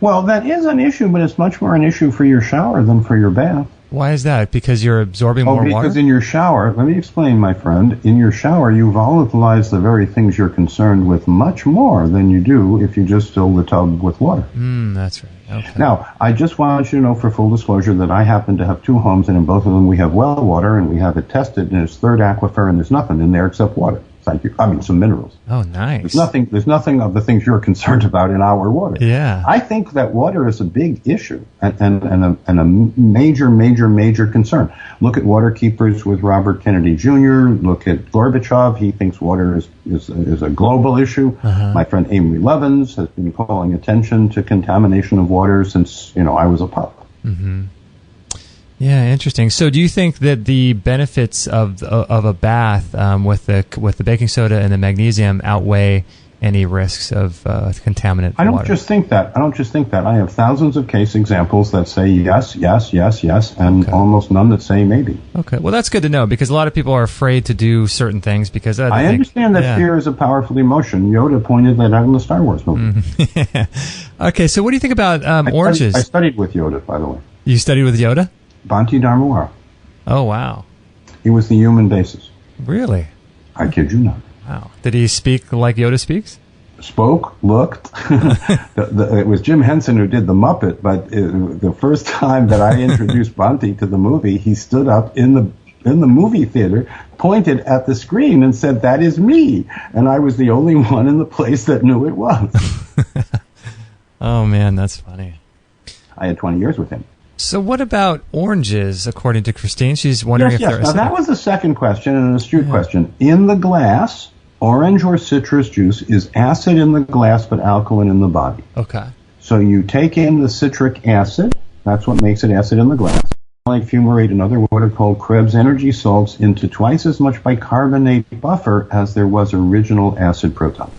Well, that is an issue, but it's much more an issue for your shower than for your bath. Why is that? Because you're absorbing more water? Because in your shower, let me explain, my friend, in your shower you volatilize the very things you're concerned with much more than you do if you just fill the tub with water. That's right. Okay. Now, I just want you to know for full disclosure that I happen to have 2 homes, and in both of them we have well water, and we have it tested, and it's third aquifer, and there's nothing in there except water. Thank you. I mean, some minerals. Oh, nice. There's nothing of the things you're concerned about in our water. Yeah. I think that water is a big issue and a major, major, major concern. Look at water keepers with Robert Kennedy Jr. Look at Gorbachev. He thinks water is a global issue. My friend Amory Levins has been calling attention to contamination of water since, I was a pup. Mm-hmm. Yeah, interesting. So, do you think that the benefits of a bath with the baking soda and the magnesium outweigh any risks of contaminant water? I don't just think that. I have thousands of case examples that say yes, yes, yes, yes, and almost none that say maybe. Okay, well, that's good to know because a lot of people are afraid to do certain things because I understand that fear is a powerful emotion. Yoda pointed that out in the Star Wars movie. Mm-hmm. Okay, so what do you think about oranges? I studied with Yoda, by the way. You studied with Yoda? Bhante Dharmawara. Oh, wow. He was the human basis. Really? I kid you not. Wow. Did he speak like Yoda speaks? Spoke, looked. It was Jim Henson who did the Muppet, but the first time that I introduced Bhante to the movie, he stood up in the movie theater, pointed at the screen and said, "That is me." And I was the only one in the place that knew it was. Oh, man, that's funny. I had 20 years with him. So what about oranges, according to Christine? She's wondering if they're acidic. Now, that was the second question, an astute question. In the glass, orange or citrus juice is acid in the glass but alkaline in the body. Okay. So you take in the citric acid. That's what makes it acid in the glass. Like fumarate and other what are called Krebs energy salts into twice as much bicarbonate buffer as there was original acid proton.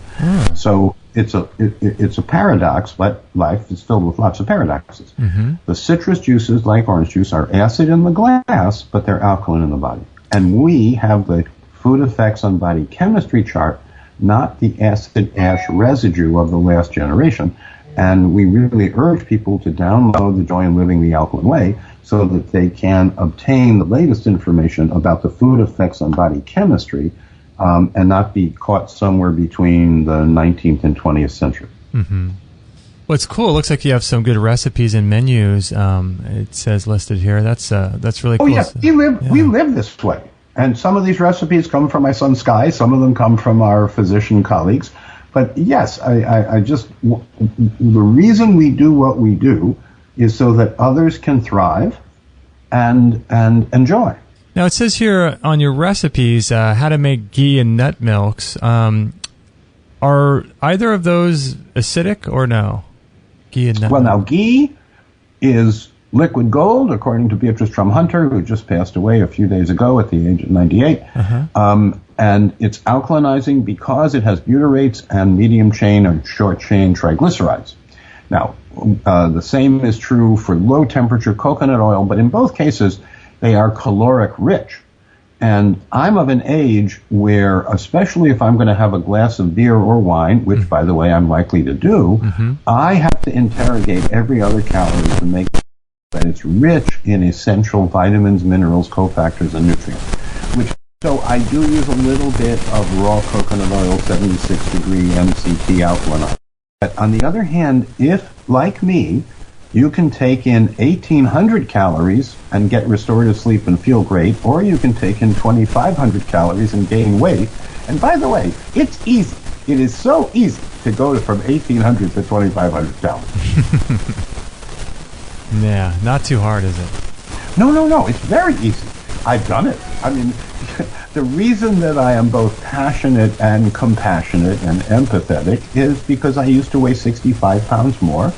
So it's a paradox, but life is filled with lots of paradoxes. Mm-hmm. The citrus juices, like orange juice, are acid in the glass, but they're alkaline in the body. And we have the food effects on body chemistry chart, not the acid ash residue of the last generation. And we really urge people to download the Joy in Living the Alkaline Way so that they can obtain the latest information about the food effects on body chemistry and not be caught somewhere between the 19th and 20th century. Mm-hmm. Well, it's cool. It looks like you have some good recipes and menus. It says listed here. That's really cool. Oh, yes. We live this way. And some of these recipes come from my son Sky. Some of them come from our physician colleagues. But yes, the reason we do what we do is so that others can thrive and enjoy. Now, it says here on your recipes how to make ghee and nut milks. Are either of those acidic or no? Ghee and nut milk. Now, ghee is liquid gold, according to Beatrice Trum-Hunter, who just passed away a few days ago at the age of 98. And it's alkalinizing because it has butyrates and medium-chain or short-chain triglycerides. Now, the same is true for low-temperature coconut oil, but in both cases, they are caloric-rich. And I'm of an age where, especially if I'm going to have a glass of beer or wine, which, by the way, I'm likely to do, I have to interrogate every other calorie to make that it's rich in essential vitamins, minerals, cofactors, and nutrients. So I do use a little bit of raw coconut oil, 76-degree MCT alkaline. But on the other hand, if, like me, you can take in 1,800 calories and get restorative sleep and feel great, or you can take in 2,500 calories and gain weight. And by the way, it's easy. It is so easy to go from 1,800 to 2,500 calories. Yeah, not too hard, is it? No. It's very easy. I've done it. I mean, the reason that I am both passionate and compassionate and empathetic is because I used to weigh 65 pounds more.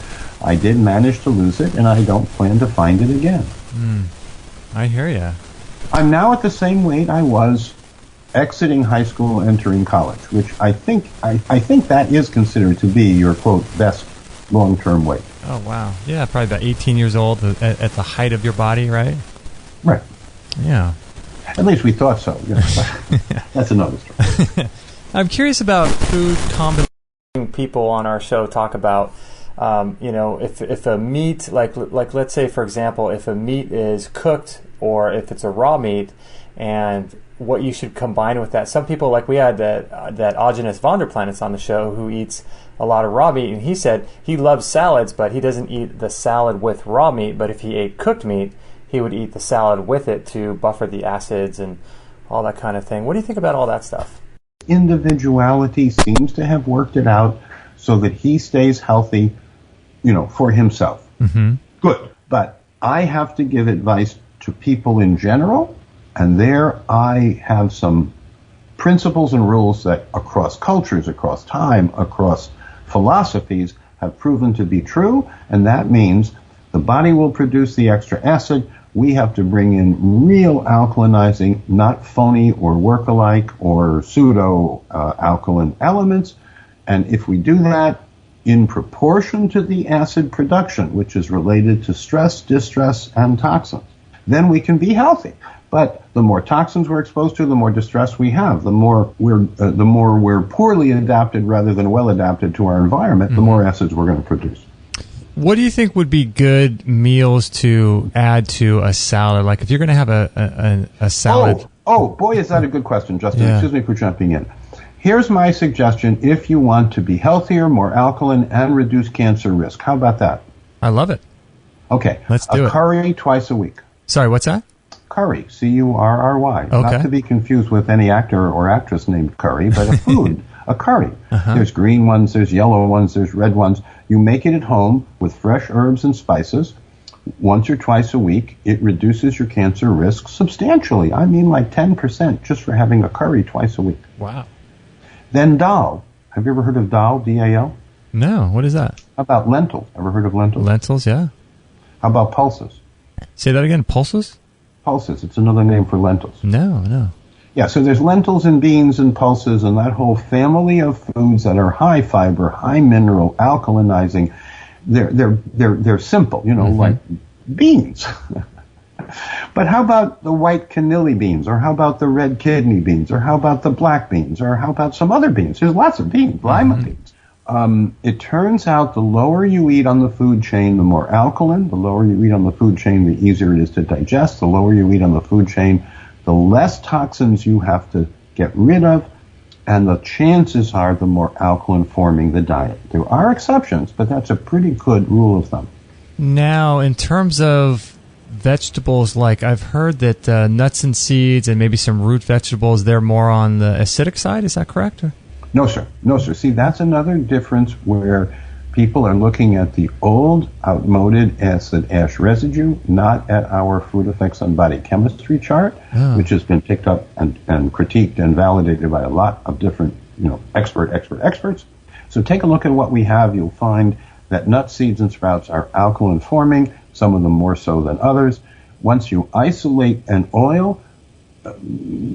I did manage to lose it, and I don't plan to find it again. I hear you. I'm now at the same weight I was exiting high school, entering college, which I think that is considered to be your, quote, best long-term weight. Oh, wow. Yeah, probably about 18 years old at the height of your body, right? Right. Yeah. At least we thought so. You know, that's another story. I'm curious about food combination. People on our show talk about, if a meat, like let's say, for example, if a meat is cooked or if it's a raw meat, and what you should combine with that. Some people, like we had that Augenis Vonderplanitz on the show who eats a lot of raw meat, and he said he loves salads, but he doesn't eat the salad with raw meat, but if he ate cooked meat, he would eat the salad with it to buffer the acids and all that kind of thing. What do you think about all that stuff? individuality seems to have worked it out so that he stays healthy, for himself. Mm-hmm. Good. But I have to give advice to people in general, and there I have some principles and rules that across cultures, across time, across philosophies have proven to be true, and that means the body will produce the extra acid. We have to bring in real alkalinizing, not phony or work-alike or pseudo-alkaline elements. And if we do that in proportion to the acid production, which is related to stress, distress, and toxins, then we can be healthy. But the more toxins we're exposed to, the more distress we have. The more we're poorly adapted rather than well adapted to our environment, the more acids we're going to produce. What do you think would be good meals to add to a salad? Like if you're going to have a salad. Oh, boy, is that a good question, Justin. Yeah. Excuse me for jumping in. Here's my suggestion if you want to be healthier, more alkaline, and reduce cancer risk. How about that? I love it. Okay. Let's do it. Curry twice a week. Sorry, what's that? Curry, Curry. Okay. Not to be confused with any actor or actress named Curry, but a food, a curry. Uh-huh. There's green ones, there's yellow ones, there's red ones. You make it at home with fresh herbs and spices. Once or twice a week, it reduces your cancer risk substantially. I mean like 10% just for having a curry twice a week. Wow. Then dal. Have you ever heard of dal, D-A-L? No, what is that? How about lentils? Ever heard of lentils? Lentils, yeah. How about pulses? Say that again, pulses? Pulses, it's another name for lentils. No. Yeah, so there's lentils and beans and pulses and that whole family of foods that are high fiber, high mineral, alkalinizing. They're simple, like beans. But how about the white cannelli beans, or how about the red kidney beans, or how about the black beans, or how about some other beans? There's lots of beans, lima beans. It turns out the lower you eat on the food chain, the more alkaline. The lower you eat on the food chain, the easier it is to digest. The lower you eat on the food chain, the less toxins you have to get rid of, and the chances are the more alkaline forming the diet. There are exceptions, but that's a pretty good rule of thumb. Now, in terms of vegetables, like I've heard that nuts and seeds and maybe some root vegetables, they're more on the acidic side. Is that correct? No, sir. See, that's another difference where people are looking at the old, outmoded acid ash residue, not at our food effects on body chemistry chart, which has been picked up and critiqued and validated by a lot of different, experts. So take a look at what we have. You'll find that nuts, seeds, and sprouts are alkaline forming, some of them more so than others. Once you isolate an oil,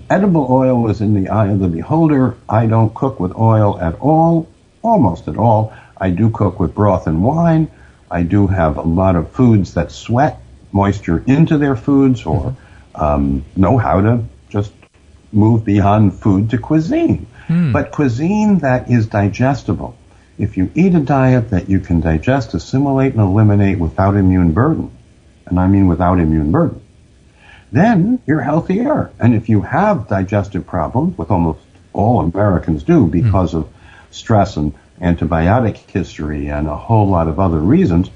edible oil is in the eye of the beholder. I don't cook with oil at all, almost at all. I do cook with broth and wine. I do have a lot of foods that sweat moisture into their foods, or know how to just move beyond food to cuisine. But cuisine that is digestible. If you eat a diet that you can digest, assimilate, and eliminate without immune burden, and I mean without immune burden, then you're healthier. And if you have digestive problems, which almost all Americans do because of stress and antibiotic history and a whole lot of other reasons,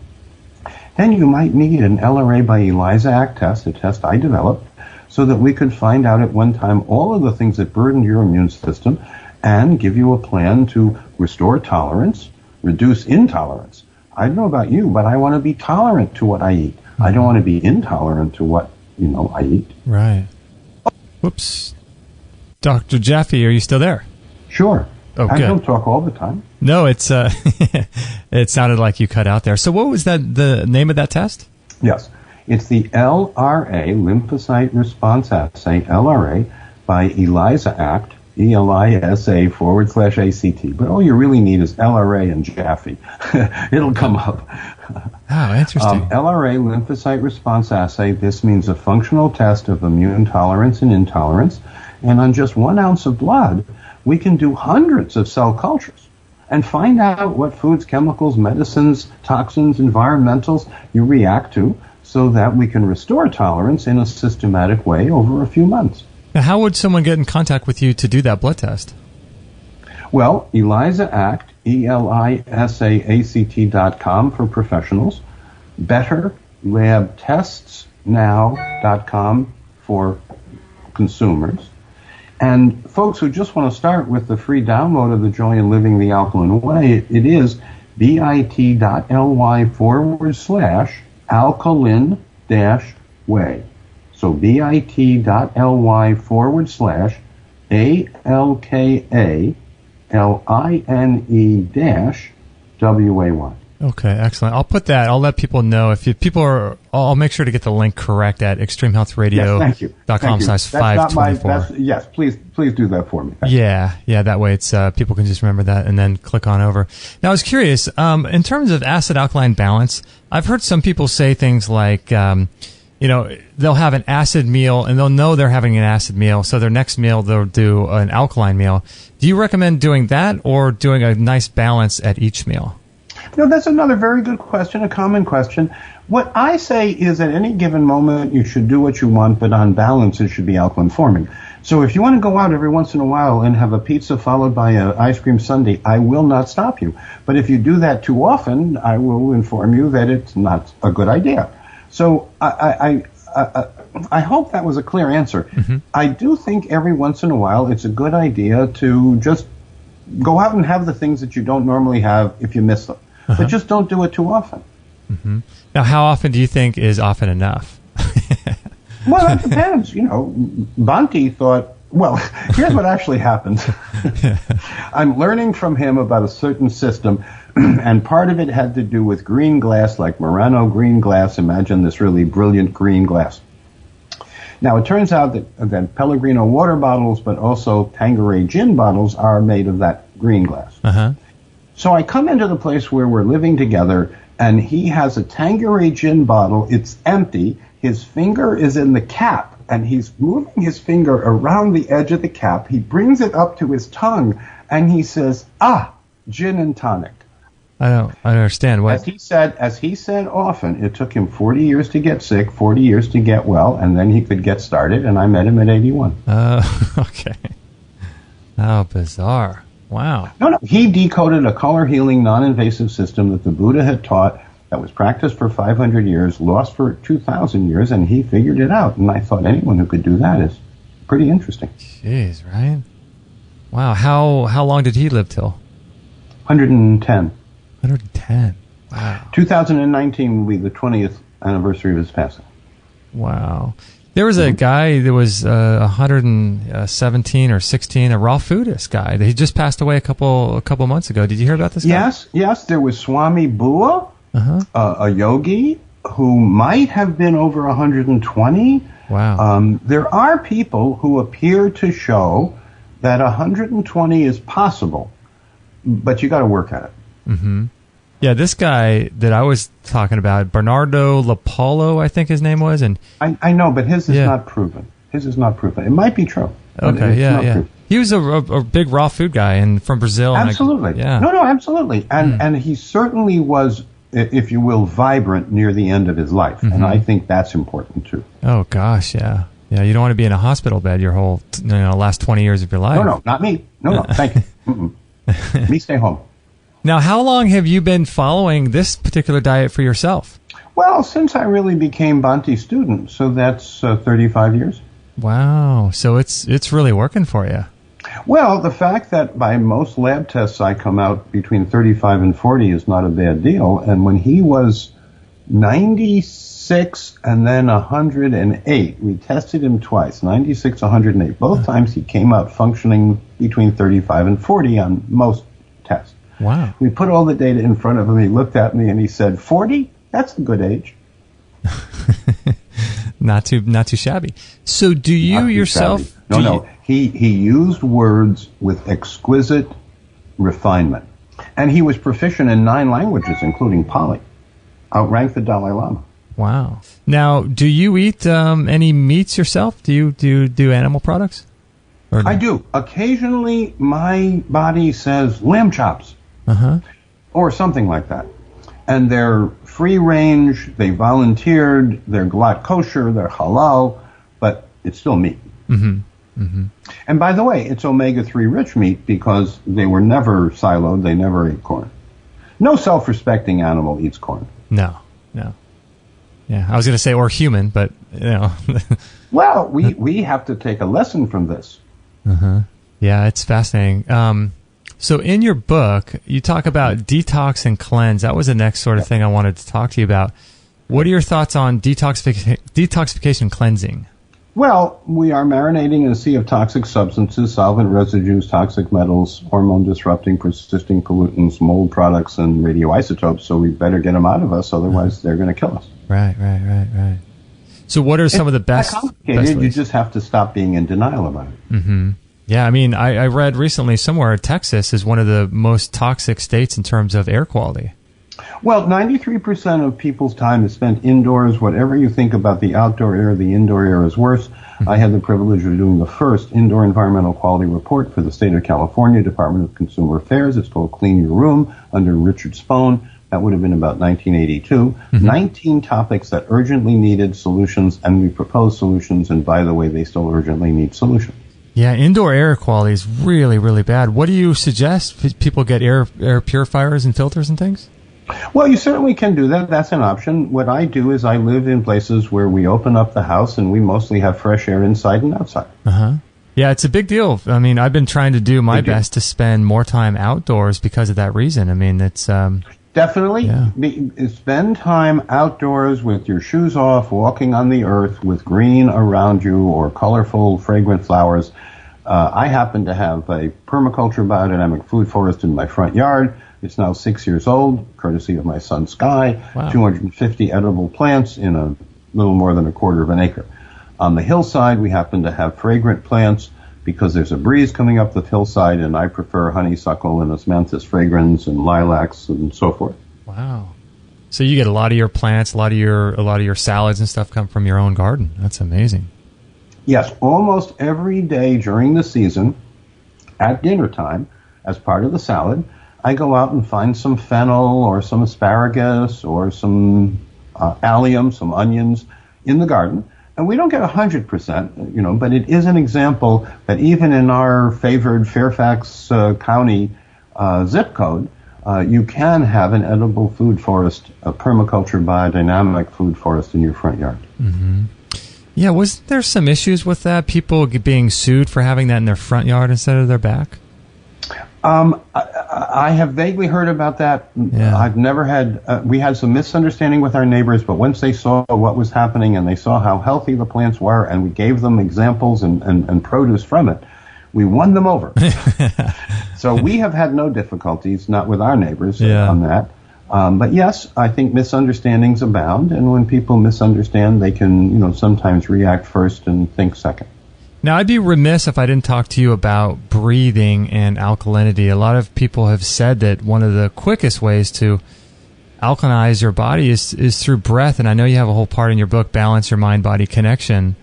then you might need an LRA by ELISA Act test, a test I developed, so that we could find out at one time all of the things that burden your immune system and give you a plan to restore tolerance, reduce intolerance. I don't know about you, but I want to be tolerant to what I eat. I don't want to be intolerant to what I eat. Right. Whoops. Dr. Jaffe, are you still there? Sure. Oh, I good. don't talk all the time. No, it's it sounded like you cut out there. So what was the name of that test? Yes. It's the LRA, Lymphocyte Response Assay, LRA, by ELISA Act, ELISA/ACT. But all you really need is LRA and Jaffe. It'll come up. Oh, interesting. LRA, Lymphocyte Response Assay. This means a functional test of immune tolerance and intolerance. And on just 1 ounce of blood, we can do hundreds of cell cultures and find out what foods, chemicals, medicines, toxins, environmentals you react to, so that we can restore tolerance in a systematic way over a few months. Now, how would someone get in contact with you to do that blood test? Well, ELISA Act, ELISAACT.com for professionals, betterlabtestsnow.com for consumers, And folks who just want to start with the free download of The Joy in Living the Alkaline Way, it is bit.ly/alkaline-way. So bit.ly/ALKALINE-WAY. Okay, excellent. I'll put that. I'll let people know if people are. I'll make sure to get the link correct at extremehealthradio.com/524. Yes, please do that for me. Yeah. That way it's people can just remember that and then click on over. Now I was curious in terms of acid alkaline balance. I've heard some people say things like, they'll have an acid meal and they'll know they're having an acid meal, so their next meal they'll do an alkaline meal. Do you recommend doing that or doing a nice balance at each meal? No, that's another very good question, a common question. What I say is at any given moment you should do what you want, but on balance it should be alkaline forming. So if you want to go out every once in a while and have a pizza followed by an ice cream sundae, I will not stop you. But if you do that too often, I will inform you that it's not a good idea. So I hope that was a clear answer. Mm-hmm. I do think every once in a while it's a good idea to just go out and have the things that you don't normally have if you miss them. Uh-huh. But just don't do it too often. Mm-hmm. Now, how often do you think is often enough? Well, that depends. Banti thought, well, here's what actually happened. I'm learning from him about a certain system, and part of it had to do with green glass, like Murano green glass. Imagine this really brilliant green glass. Now, it turns out that Pellegrino water bottles, but also Tanqueray gin bottles, are made of that green glass. Uh-huh. So I come into the place where we're living together, and he has a Tanqueray gin bottle. It's empty. His finger is in the cap, and he's moving his finger around the edge of the cap. He brings it up to his tongue, and he says, gin and tonic. I don't understand. What? As he said often, it took him 40 years to get sick, 40 years to get well, and then he could get started, and I met him at 81. Okay. How bizarre. Wow. No. He decoded a color healing, non-invasive system that the Buddha had taught that was practiced for 500 years, lost for 2,000 years, and he figured it out. And I thought anyone who could do that is pretty interesting. Jeez, right? Wow. How long did he live till? 110. 110. Wow. 2019 will be the 20th anniversary of his passing. Wow. There was a guy that was 117 or 16, a raw foodist guy. He just passed away a couple months ago. Did you hear about this guy? Yes. There was Swami Bua, a yogi who might have been over 120. Wow. There are people who appear to show that 120 is possible, but you got to work at it. Mm-hmm. Yeah, this guy that I was talking about, Bernardo Lapallo, I think his name was, and I know, but his is not proven. His is not proven. It might be true. Okay, yeah. Proven. He was a big raw food guy and from Brazil. Absolutely. No, absolutely. And he certainly was, if you will, vibrant near the end of his life, and I think that's important too. Oh gosh, yeah. Yeah, you don't want to be in a hospital bed your whole last 20 years of your life. No, not me. No, thank you. Me stay home. Now, how long have you been following this particular diet for yourself? Well, since I really became Banti's student, so that's 35 years. Wow. So it's really working for you. Well, the fact that by most lab tests I come out between 35 and 40 is not a bad deal. And when he was 96 and then 108, we tested him twice, 96, 108. Both times he came out functioning between 35 and 40 on most tests. Wow. We put all the data in front of him. He looked at me and he said, 40? That's a good age. Not too shabby. So do you yourself... No. He used words with exquisite refinement. And he was proficient in 9 languages, including Pali. Outranked the Dalai Lama. Wow. Now, do you eat any meats yourself? Do you do animal products? Or no? I do. Occasionally, my body says lamb chops. Or something like that. And they're free range, they volunteered, they're glatt kosher, they're halal, but it's still meat. And by the way, it's omega-3 rich meat because they were never siloed, they never ate corn. No self-respecting animal eats corn. No. Yeah, I was going to say or human, but Well, we have to take a lesson from this. Yeah, it's fascinating. So in your book, you talk about detox and cleanse. That was the next sort of thing I wanted to talk to you about. What are your thoughts on detoxification cleansing? Well, we are marinating in a sea of toxic substances, solvent residues, toxic metals, hormone-disrupting, persisting pollutants, mold products, and radioisotopes, so we better get them out of us, otherwise they're going to kill us. Right. So what are some of the best ways? You just have to stop being in denial about it. Mm-hmm. Yeah, I mean, I read recently somewhere Texas is one of the most toxic states in terms of air quality. Well, 93% of people's time is spent indoors. Whatever you think about the outdoor air, the indoor air is worse. I had the privilege of doing the first indoor environmental quality report for the state of California Department of Consumer Affairs. It's called Clean Your Room under Richard Spohn. That would have been about 1982. 19 topics that urgently needed solutions, and we proposed solutions, and by the way, they still urgently need solutions. Yeah, indoor air quality is really, really bad. What do you suggest? People get air purifiers and filters and things? Well, you certainly can do that. That's an option. What I do is I live in places where we open up the house and we mostly have fresh air inside and outside. Yeah, it's a big deal. I mean, I've been trying to do my best to spend more time outdoors because of that reason. I mean, it's... Definitely. Spend time outdoors with your shoes off, walking on the earth with green around you or colorful, fragrant flowers. I happen to have a permaculture biodynamic food forest in my front yard. It's now 6 years old, courtesy of my son Sky. Wow. 250 edible plants in a little more than a quarter of an acre. On the hillside, we happen to have fragrant plants because there's a breeze coming up the hillside, and I prefer honeysuckle and osmanthus fragrans and lilacs and so forth. Wow! So you get a lot of your plants, a lot of your salads and stuff come from your own garden. That's amazing. Yes, almost every day during the season, at dinner time, as part of the salad, I go out and find some fennel or some asparagus or some allium, some onions in the garden. And we don't get 100%, but it is an example that even in our favored Fairfax County zip code, you can have an edible food forest, a permaculture biodynamic food forest in your front yard. Yeah, wasn't there some issues with that? People being sued for having that in their front yard instead of their back? I have vaguely heard about that. Yeah. I've never had, we had some misunderstanding with our neighbors, but once they saw what was happening and they saw how healthy the plants were and we gave them examples and produce from it, we won them over. So we have had no difficulties, not with our neighbors on that. But yes, I think misunderstandings abound, and when people misunderstand, they can, sometimes react first and think second. Now, I'd be remiss if I didn't talk to you about breathing and alkalinity. A lot of people have said that one of the quickest ways to alkalinize your body is through breath, and I know you have a whole part in your book, Balance Your Mind-Body Connection.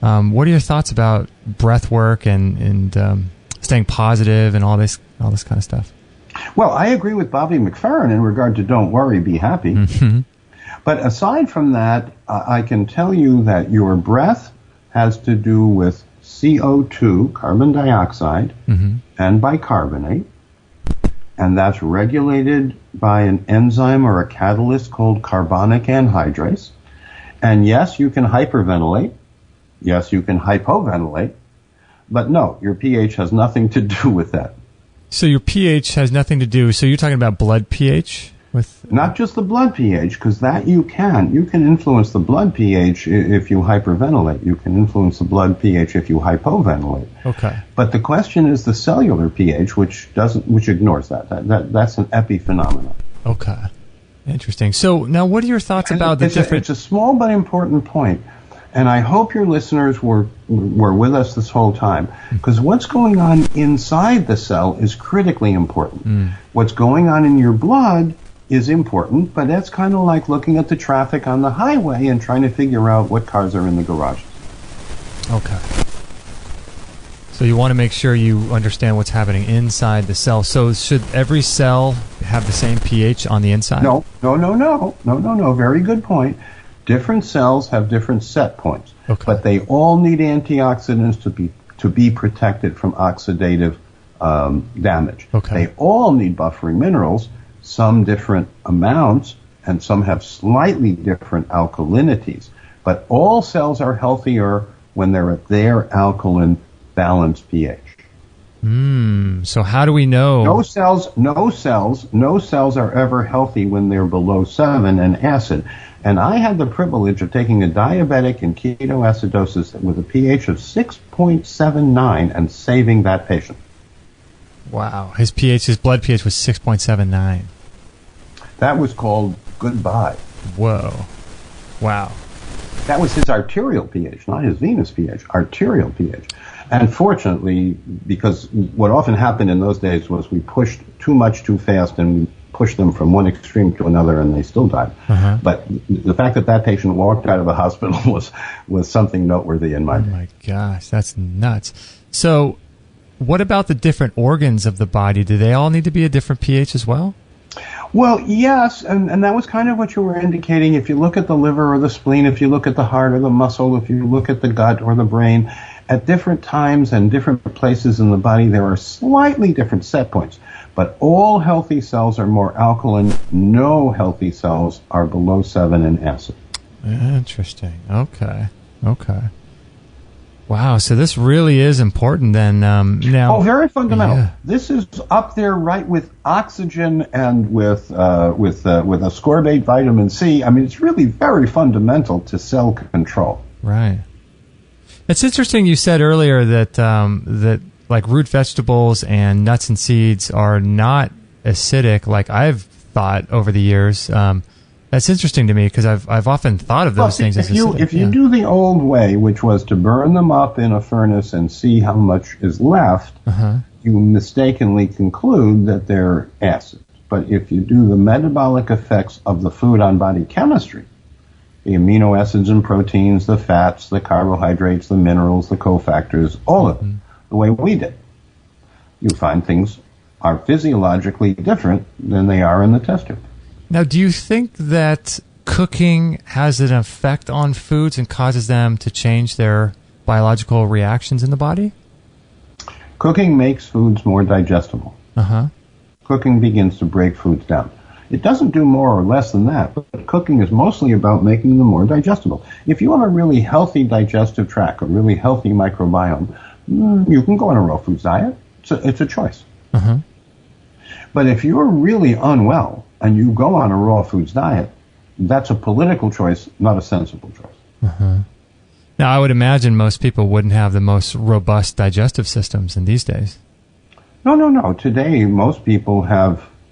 What are your thoughts about breath work and staying positive and all this kind of stuff? Well, I agree with Bobby McFerrin in regard to don't worry, be happy. But aside from that, I can tell you that your breath has to do with CO2, carbon dioxide, and bicarbonate, and that's regulated by an enzyme or a catalyst called carbonic anhydrase. And yes, you can hyperventilate. Yes, you can hypoventilate. But no, your pH has nothing to do with that. So your pH has nothing to do, so you're talking about blood pH? Not just the blood pH, because that you can. You can influence the blood pH if you hyperventilate. You can influence the blood pH if you hypoventilate. Okay. But the question is the cellular pH, which ignores that. That's an epiphenomenon. Okay. Interesting. So now what are your thoughts about the different... It's a small but important point. And I hope your listeners were with us this whole time, because what's going on inside the cell is critically important. What's going on in your blood is important, but that's kind of like looking at the traffic on the highway and trying to figure out what cars are in the garages. Okay. So you want to make sure you understand what's happening inside the cell. So should every cell have the same pH on the inside? No. Very good point. Different cells have different set points, but they all need antioxidants to be protected from oxidative damage. They all need buffering minerals, some different amounts, and some have slightly different alkalinities. But all cells are healthier when they're at their alkaline balanced pH. So how do we know? No cells are ever healthy when they're below 7 in acid. And I had the privilege of taking a diabetic in ketoacidosis with a pH of 6.79 and saving that patient. Wow. His blood pH was 6.79. That was called goodbye. Whoa. Wow. That was his arterial pH, not his venous pH, arterial pH. And fortunately, because what often happened in those days was we pushed too much too fast and we pushed them from one extreme to another and they still died. But the fact that that patient walked out of the hospital was something noteworthy in my day. Oh my gosh, that's nuts. So what about the different organs of the body? Do they all need to be a different pH as well? Well, yes, and that was kind of what you were indicating. If you look at the liver or the spleen, if you look at the heart or the muscle, if you look at the gut or the brain, at different times and different places in the body, there are slightly different set points. But all healthy cells are more alkaline. No healthy cells are below 7 in acid. Interesting. Okay. Wow. So this really is important then. Now. Very fundamental. Yeah. This is up there right with oxygen and with ascorbate vitamin C. I mean, it's really very fundamental to cell control. Right. It's interesting you said earlier that like root vegetables and nuts and seeds are not acidic like I've thought over the years. That's interesting to me because I've often thought of those things as acidic. If you do the old way, which was to burn them up in a furnace and see how much is left, you mistakenly conclude that they're acid. But if you do the metabolic effects of the food on body chemistry, the amino acids and proteins, the fats, the carbohydrates, the minerals, the cofactors, all of them, the way we did, you find things are physiologically different than they are in the test tube. Now, do you think that cooking has an effect on foods and causes them to change their biological reactions in the body? Cooking makes foods more digestible. Cooking begins to break foods down. It doesn't do more or less than that, but cooking is mostly about making them more digestible. If you have a really healthy digestive tract, a really healthy microbiome, you can go on a raw foods diet. It's a choice. But if you're really unwell and you go on a raw foods diet, that's a political choice, not a sensible choice. Now, I would imagine most people wouldn't have the most robust digestive systems in these days. No. Today, most people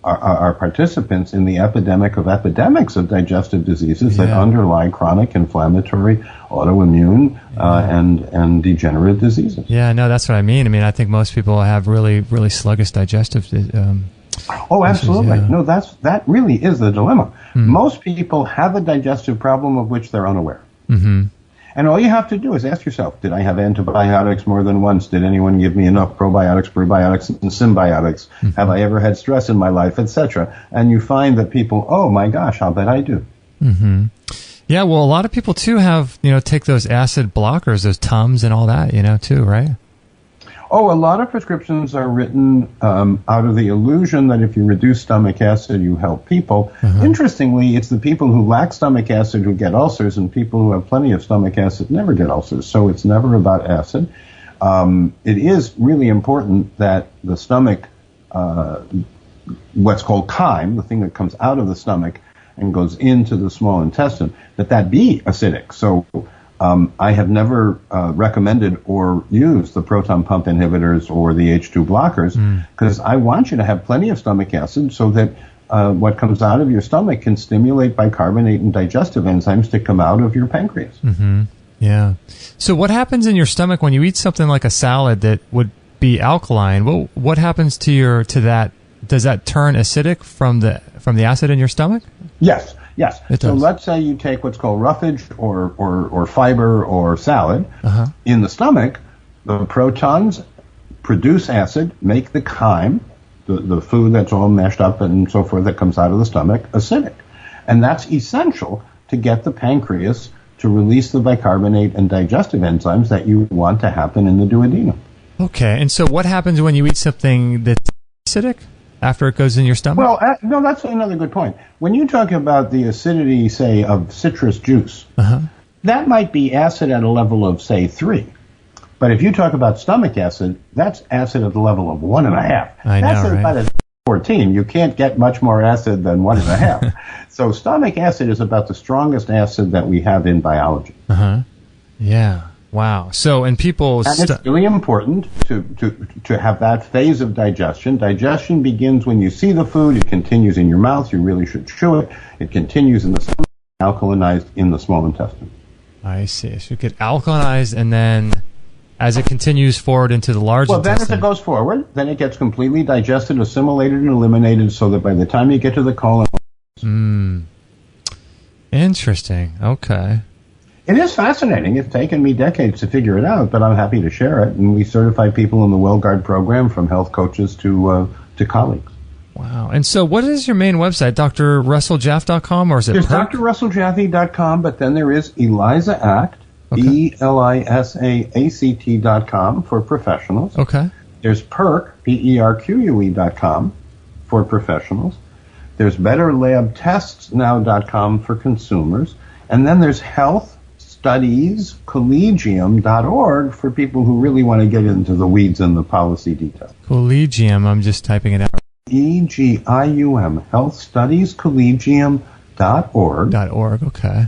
are participants in the epidemics of digestive diseases that underlie chronic inflammatory, autoimmune, and degenerative diseases. Yeah, no, that's what I mean. I think most people have really, really sluggish digestive absolutely. Issues, yeah. No, that really is the dilemma. Most people have a digestive problem of which they're unaware. And all you have to do is ask yourself, did I have antibiotics more than once? Did anyone give me enough probiotics, prebiotics, and symbiotics? Have I ever had stress in my life, etc.? And you find that people, oh my gosh, I'll bet I do. Yeah, well, a lot of people too have, take those acid blockers, those Tums and all that, too, right? Oh, a lot of prescriptions are written out of the illusion that if you reduce stomach acid, you help people. Interestingly, it's the people who lack stomach acid who get ulcers, and people who have plenty of stomach acid never get ulcers. So it's never about acid. It is really important that the stomach, what's called chyme, the thing that comes out of the stomach and goes into the small intestine, that be acidic. So I have never recommended or used the proton pump inhibitors or the H2 blockers because I want you to have plenty of stomach acid so that what comes out of your stomach can stimulate bicarbonate and digestive enzymes to come out of your pancreas. Yeah. So what happens in your stomach when you eat something like a salad that would be alkaline? Well, what happens to that? Does that turn acidic from the acid in your stomach? Yes. So does. let's say you take what's called roughage or fiber or salad. In the stomach, the protons produce acid, make the chyme, the food that's all mashed up and so forth that comes out of the stomach, acidic. And that's essential to get the pancreas to release the bicarbonate and digestive enzymes that you want to happen in the duodenum. Okay, and so what happens when you eat something that's acidic? After it goes in your stomach? Well, no, that's another good point. When you talk about the acidity, say, of citrus juice, that might be acid at a level of, say, 3. But if you talk about stomach acid, that's acid at the level of 1.5. I know, That's right? about a 14. You can't get much more acid than 1.5. So stomach acid is about the strongest acid that we have in biology. Uh-huh. Yeah. Wow. So, and people... And it's really important to have that phase of digestion. Digestion begins when you see the food. It continues in your mouth. You really should chew it. It continues in the stomach, alkalinized in the small intestine. I see. So it get alkalinized, and then as it continues forward into the large intestine... Then as it goes forward, then it gets completely digested, assimilated, and eliminated, so that by the time you get to the colon... Interesting. Okay. It is fascinating. It's taken me decades to figure it out, but I'm happy to share it. And we certify people in the WellGuard program, from health coaches to colleagues. Wow. And so what is your main website, drrusselljaff.com, or is it There's Perk? drrusselljaff.com, but then there is Eliza Act, ELISAACT.com for professionals. Okay. There's Perk, PERQUE.com for professionals. There's BetterLabTestsNow.com for consumers. And then there's HealthStudiesCollegium.org for people who really want to get into the weeds and the policy details. Collegium, I'm just typing it out. EGIUM, HealthStudiesCollegium.org. .org, okay.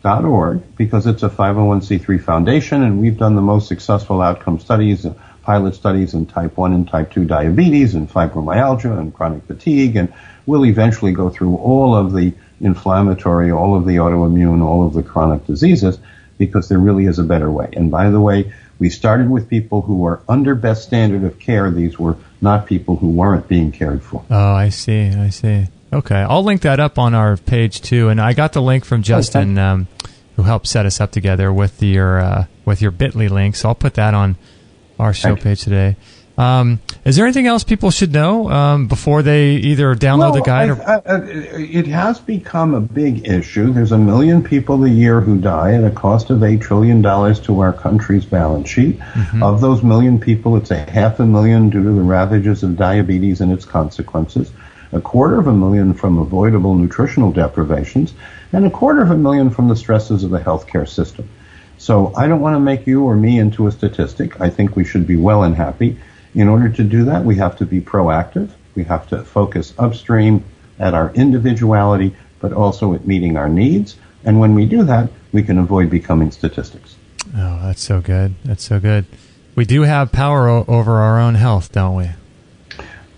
.org, because it's a 501c3 foundation, and we've done the most successful outcome studies, pilot studies in type 1 and type 2 diabetes and fibromyalgia and chronic fatigue, and we'll eventually go through all of the inflammatory, all of the autoimmune, all of the chronic diseases, because there really is a better way. And by the way, we started with people who were under best standard of care. These were not people who weren't being cared for. Oh, I see. Okay, I'll link that up on our page too. And I got the link from Justin, who helped set us up together with your Bitly link. So I'll put that on our show page today. Is there anything else people should know before they either download the guide? It has become a big issue. There's 1 million people a year who die at a cost of $8 trillion to our country's balance sheet. Mm-hmm. Of those 1 million people, it's 500,000 due to the ravages of diabetes and its consequences, 250,000 from avoidable nutritional deprivations, and 250,000 from the stresses of the healthcare system. So I don't want to make you or me into a statistic. I think we should be well and happy. In order to do that, we have to be proactive. We have to focus upstream at our individuality, but also at meeting our needs. And when we do that, we can avoid becoming statistics. Oh, that's so good. That's so good. We do have power over our own health, don't we?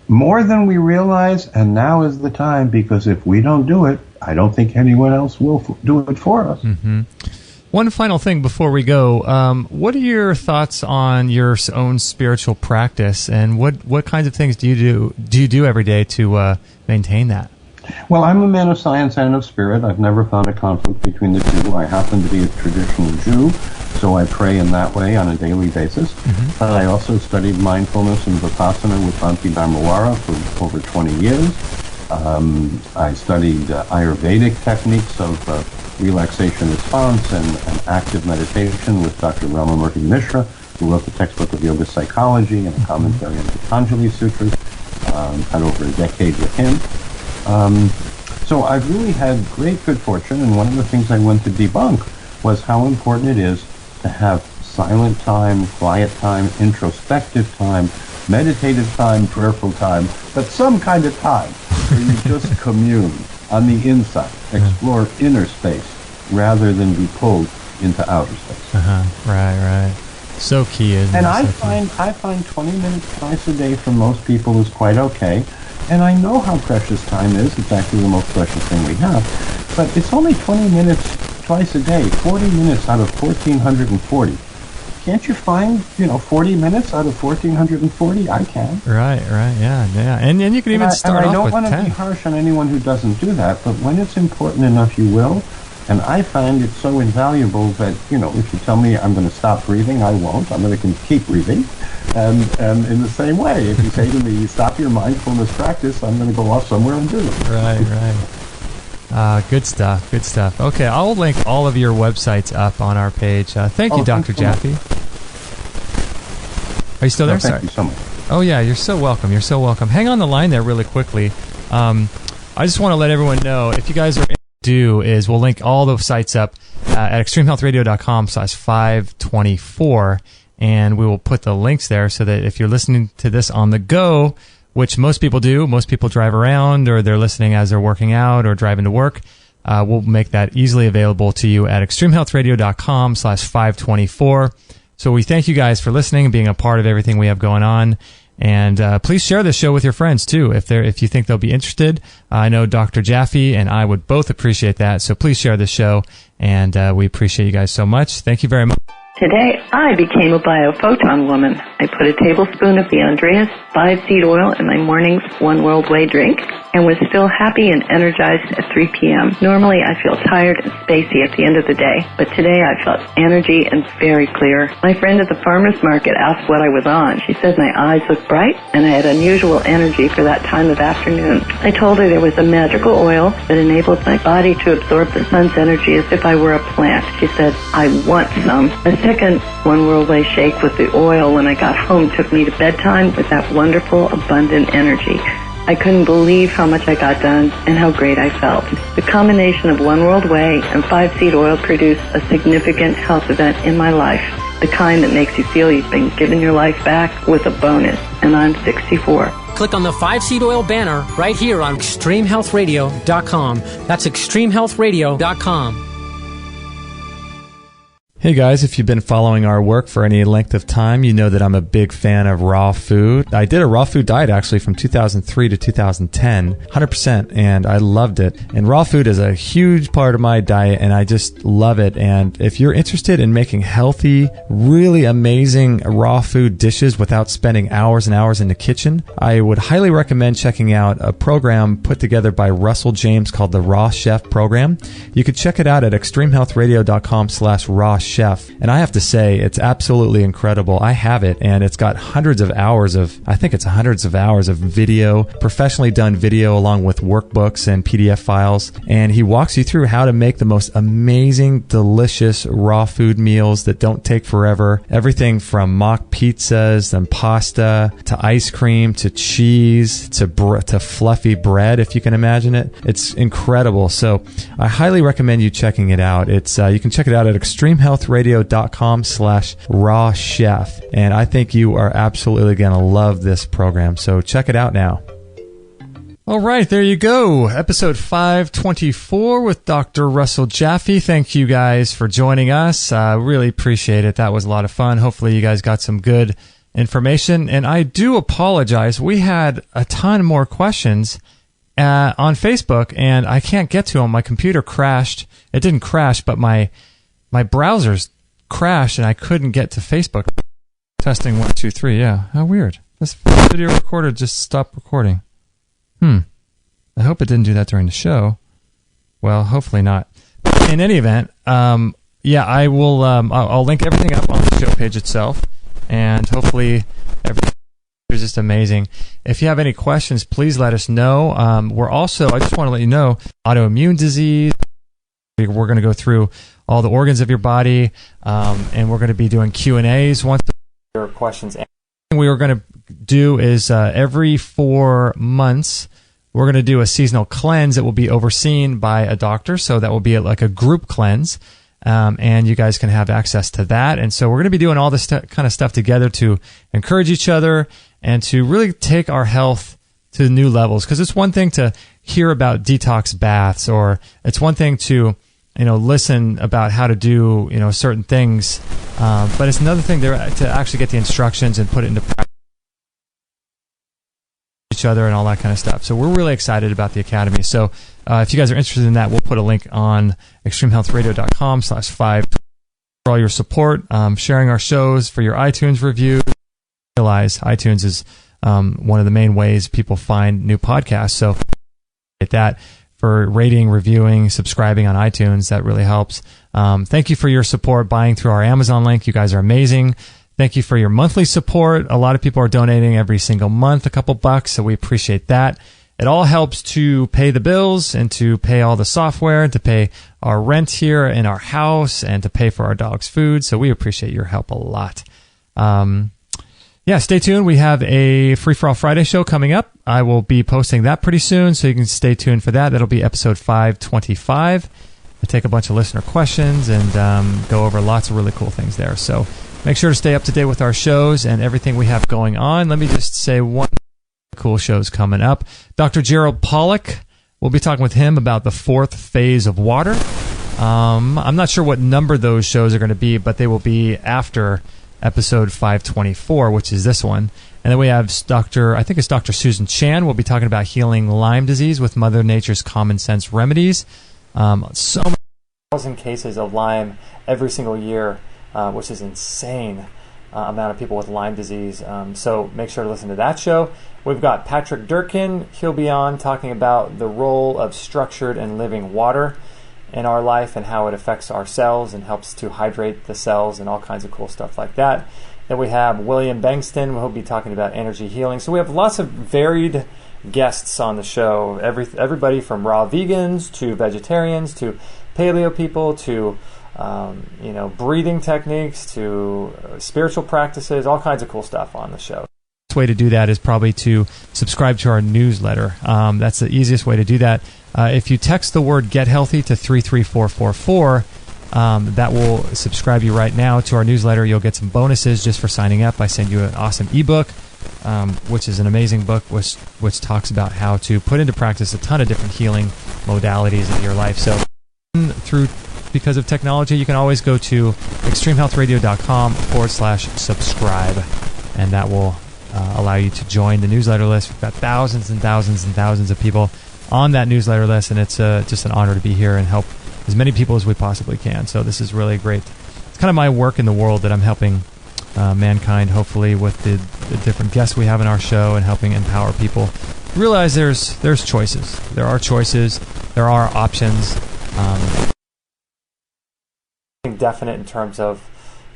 More than we realize, and now is the time, because if we don't do it, I don't think anyone else will do it for us. Mm-hmm. One final thing before we go. What are your thoughts on your own spiritual practice, and what kinds of things do you do every day to maintain that? Well, I'm a man of science and of spirit. I've never found a conflict between the two. I happen to be a traditional Jew, so I pray in that way on a daily basis. Mm-hmm. But I also studied mindfulness and Vipassana with Bhante Dharmawara for over 20 years. I studied Ayurvedic techniques of relaxation response and active meditation with Dr. Ramamurti Mishra, who wrote the textbook of yoga psychology and a commentary on Patanjali Sutras. Had over a decade with him. So I've really had great good fortune, and one of the things I went to debunk was how important it is to have silent time, quiet time, introspective time, meditative time, prayerful time, but some kind of time where you just commune on the inside, explore inner space, rather than be pulled into outer space. Right. So key, isn't it? And I find 20 minutes twice a day for most people is quite okay. And I know how precious time is. It's actually the most precious thing we have. But it's only 20 minutes twice a day, 40 minutes out of 1,440. Can't you find, 40 minutes out of 1,440? I can. Right, yeah. And you can even start off with 10. I don't want to be harsh on anyone who doesn't do that, but when it's important enough, you will. And I find it so invaluable that, if you tell me I'm going to stop breathing, I won't. I'm going to keep breathing. And in the same way, if you say to me, stop your mindfulness practice, I'm going to go off somewhere and do it. Right. Good stuff. Okay, I'll link all of your websites up on our page. Thank you, Dr. Jaffe. Are you still there? Thank you so much. Oh, yeah, you're so welcome. Hang on the line there really quickly. I just want to let everyone know, if you guys are is we'll link all those sites up at extremehealthradio.com/524, and we will put the links there so that if you're listening to this on the go, which most people do, most people drive around or they're listening as they're working out or driving to work, we'll make that easily available to you at extremehealthradio.com/524. So we thank you guys for listening and being a part of everything we have going on. And please share this show with your friends too, if you think they'll be interested. I know Dr. Jaffe and I would both appreciate that. So please share this show, and we appreciate you guys so much. Thank you very much. Today, I became a biophoton woman. I put a tablespoon of the Andreas 5-seed oil in my morning's One World Way drink and was still happy and energized at 3 p.m. Normally, I feel tired and spacey at the end of the day, but today I felt energy and very clear. My friend at the farmer's market asked what I was on. She said my eyes looked bright and I had unusual energy for that time of afternoon. I told her there was a magical oil that enabled my body to absorb the sun's energy as if I were a plant. She said, I want some. A second One World Way shake with the oil when I got home took me to bedtime with that wonderful, abundant energy. I couldn't believe how much I got done and how great I felt. The combination of One World Way and 5-seed oil produced a significant health event in my life, the kind that makes you feel you've been given your life back with a bonus, and I'm 64. Click on the 5-seed oil banner right here on extremehealthradio.com. That's extremehealthradio.com. Hey guys, if you've been following our work for any length of time, you know that I'm a big fan of raw food. I did a raw food diet actually from 2003 to 2010, 100%, and I loved it. And raw food is a huge part of my diet, and I just love it. And if you're interested in making healthy, really amazing raw food dishes without spending hours and hours in the kitchen, I would highly recommend checking out a program put together by Russell James called the Raw Chef Program. You could check it out at extremehealthradio.com/raw chef. And I have to say, it's absolutely incredible. I have it, and it's got hundreds of hours of video, professionally done video, along with workbooks and PDF files. And he walks you through how to make the most amazing, delicious raw food meals that don't take forever. Everything from mock pizzas and pasta to ice cream to cheese to fluffy bread, if you can imagine it. It's incredible. So I highly recommend you checking it out. It's you can check it out at extremehealthradio.com/raw chef. And I think you are absolutely going to love this program. So check it out now. All right, there you go. Episode 524 with Dr. Russell Jaffe. Thank you guys for joining us. Really appreciate it. That was a lot of fun. Hopefully you guys got some good information. And I do apologize. We had a ton more questions on Facebook, and I can't get to them. My computer crashed. It didn't crash, but my browsers crashed, and I couldn't get to Facebook. Testing 1, 2, 3. Yeah, how weird. This video recorder just stopped recording. I hope it didn't do that during the show. Well, hopefully not. In any event, I will. I'll link everything up on the show page itself, and hopefully everything is just amazing. If you have any questions, please let us know. We're also. I just want to let you know, autoimmune disease. We're going to go through all the organs of your body, and we're going to be doing Q&As once your questions. What we're going to do is every 4 months, we're going to do a seasonal cleanse that will be overseen by a doctor. So that will be like a group cleanse, and you guys can have access to that. And so we're going to be doing all this kind of stuff together to encourage each other and to really take our health to new levels. Because it's one thing to hear about detox baths, or it's one thing to listen about how to do, certain things. But it's another thing to actually get the instructions and put it into practice each other and all that kind of stuff. So we're really excited about the Academy. So if you guys are interested in that, we'll put a link on extremehealthradio.com/5 for all your support, sharing our shows, for your iTunes review. Realize iTunes is one of the main ways people find new podcasts. So get that. For rating, reviewing, subscribing on iTunes. That really helps. Thank you for your support, buying through our Amazon link. You guys are amazing. Thank you for your monthly support. A lot of people are donating every single month, a couple bucks, so we appreciate that. It all helps to pay the bills and to pay all the software and to pay our rent here in our house and to pay for our dog's food, so we appreciate your help a lot. Stay tuned. We have a Free For All Friday show coming up. I will be posting that pretty soon, so you can stay tuned for that. That'll be episode 525. I take a bunch of listener questions and go over lots of really cool things there. So Make sure to stay up to date with our shows and everything we have going on. Let me just say one cool show's coming up. Dr. Gerald Pollack, we'll be talking with him about the 4th phase of water. I'm not sure what number those shows are going to be, but they will be after episode 524, which is this one. And then we have I think it's Dr. Susan Chan. We'll be talking about healing Lyme disease with Mother Nature's common sense remedies. So many 1,000 cases of Lyme every single year, which is insane amount of people with Lyme disease. So make sure to listen to that show. We've got Patrick Durkin. He'll be on talking about the role of structured and living water in our life and how it affects our cells and helps to hydrate the cells and all kinds of cool stuff like that. Then we have William Bengston. He'll be talking about energy healing. So we have lots of varied guests on the show. Everybody from raw vegans to vegetarians to paleo people to breathing techniques to spiritual practices, all kinds of cool stuff on the show. The best way to do that is probably to subscribe to our newsletter. That's the easiest way to do that. If you text the word Get Healthy to 33444, that will subscribe you right now to our newsletter. You'll get some bonuses just for signing up. I send you an awesome ebook, which is an amazing book, which talks about how to put into practice a ton of different healing modalities in your life. So because of technology, you can always go to extremehealthradio.com/subscribe, and that will allow you to join the newsletter list. We've got thousands and thousands and thousands of people on that newsletter list, and it's just an honor to be here and help as many people as we possibly can. So this is really great. It's kind of my work in the world that I'm helping mankind, hopefully, with the different guests we have in our show and helping empower people. Realize there's choices. There are choices. There are options. Definite in terms of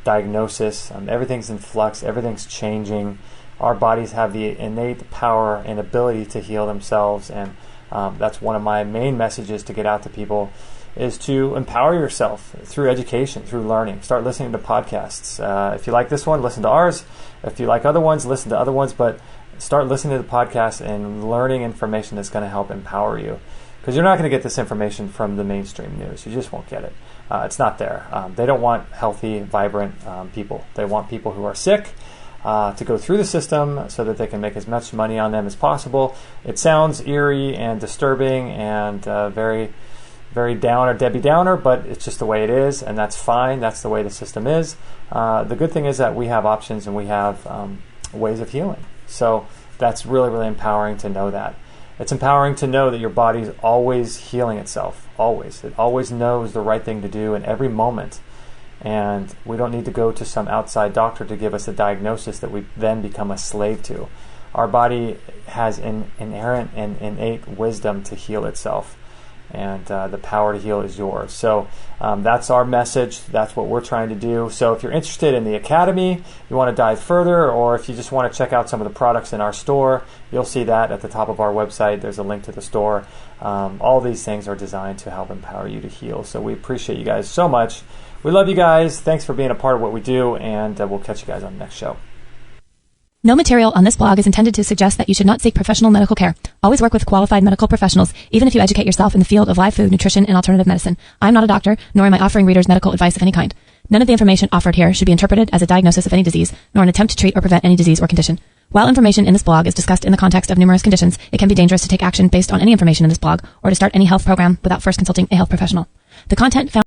diagnosis. Everything's in flux. Everything's changing. Our bodies have the innate power and ability to heal themselves, and that's one of my main messages to get out to people, is to empower yourself through education, through learning. Start listening to podcasts. If you like this one, listen to ours. If you like other ones, listen to other ones, but start listening to the podcast and learning information that's going to help empower you. Because you're not going to get this information from the mainstream news. You just won't get it. It's not there. They don't want healthy, vibrant people. They want people who are sick to go through the system so that they can make as much money on them as possible. It sounds eerie and disturbing and very, very downer, Debbie Downer, but it's just the way it is, and that's fine. That's the way the system is. The good thing is that we have options and we have ways of healing. So that's really, really empowering to know that. It's empowering to know that your body is always healing itself, always. It always knows the right thing to do in every moment. And we don't need to go to some outside doctor to give us a diagnosis that we then become a slave to. Our body has an inherent and innate wisdom to heal itself. And the power to heal is yours. So that's our message. That's what we're trying to do. So if you're interested in the Academy, you want to dive further, or if you just want to check out some of the products in our store, you'll see that at the top of our website. There's a link to the store. All these things are designed to help empower you to heal. So we appreciate you guys so much. We love you guys. Thanks for being a part of what we do, and we'll catch you guys on the next show. No material on this blog is intended to suggest that you should not seek professional medical care. Always work with qualified medical professionals, even if you educate yourself in the field of live food, nutrition, and alternative medicine. I'm not a doctor, nor am I offering readers medical advice of any kind. None of the information offered here should be interpreted as a diagnosis of any disease, nor an attempt to treat or prevent any disease or condition. While information in this blog is discussed in the context of numerous conditions, it can be dangerous to take action based on any information in this blog or to start any health program without first consulting a health professional. The content found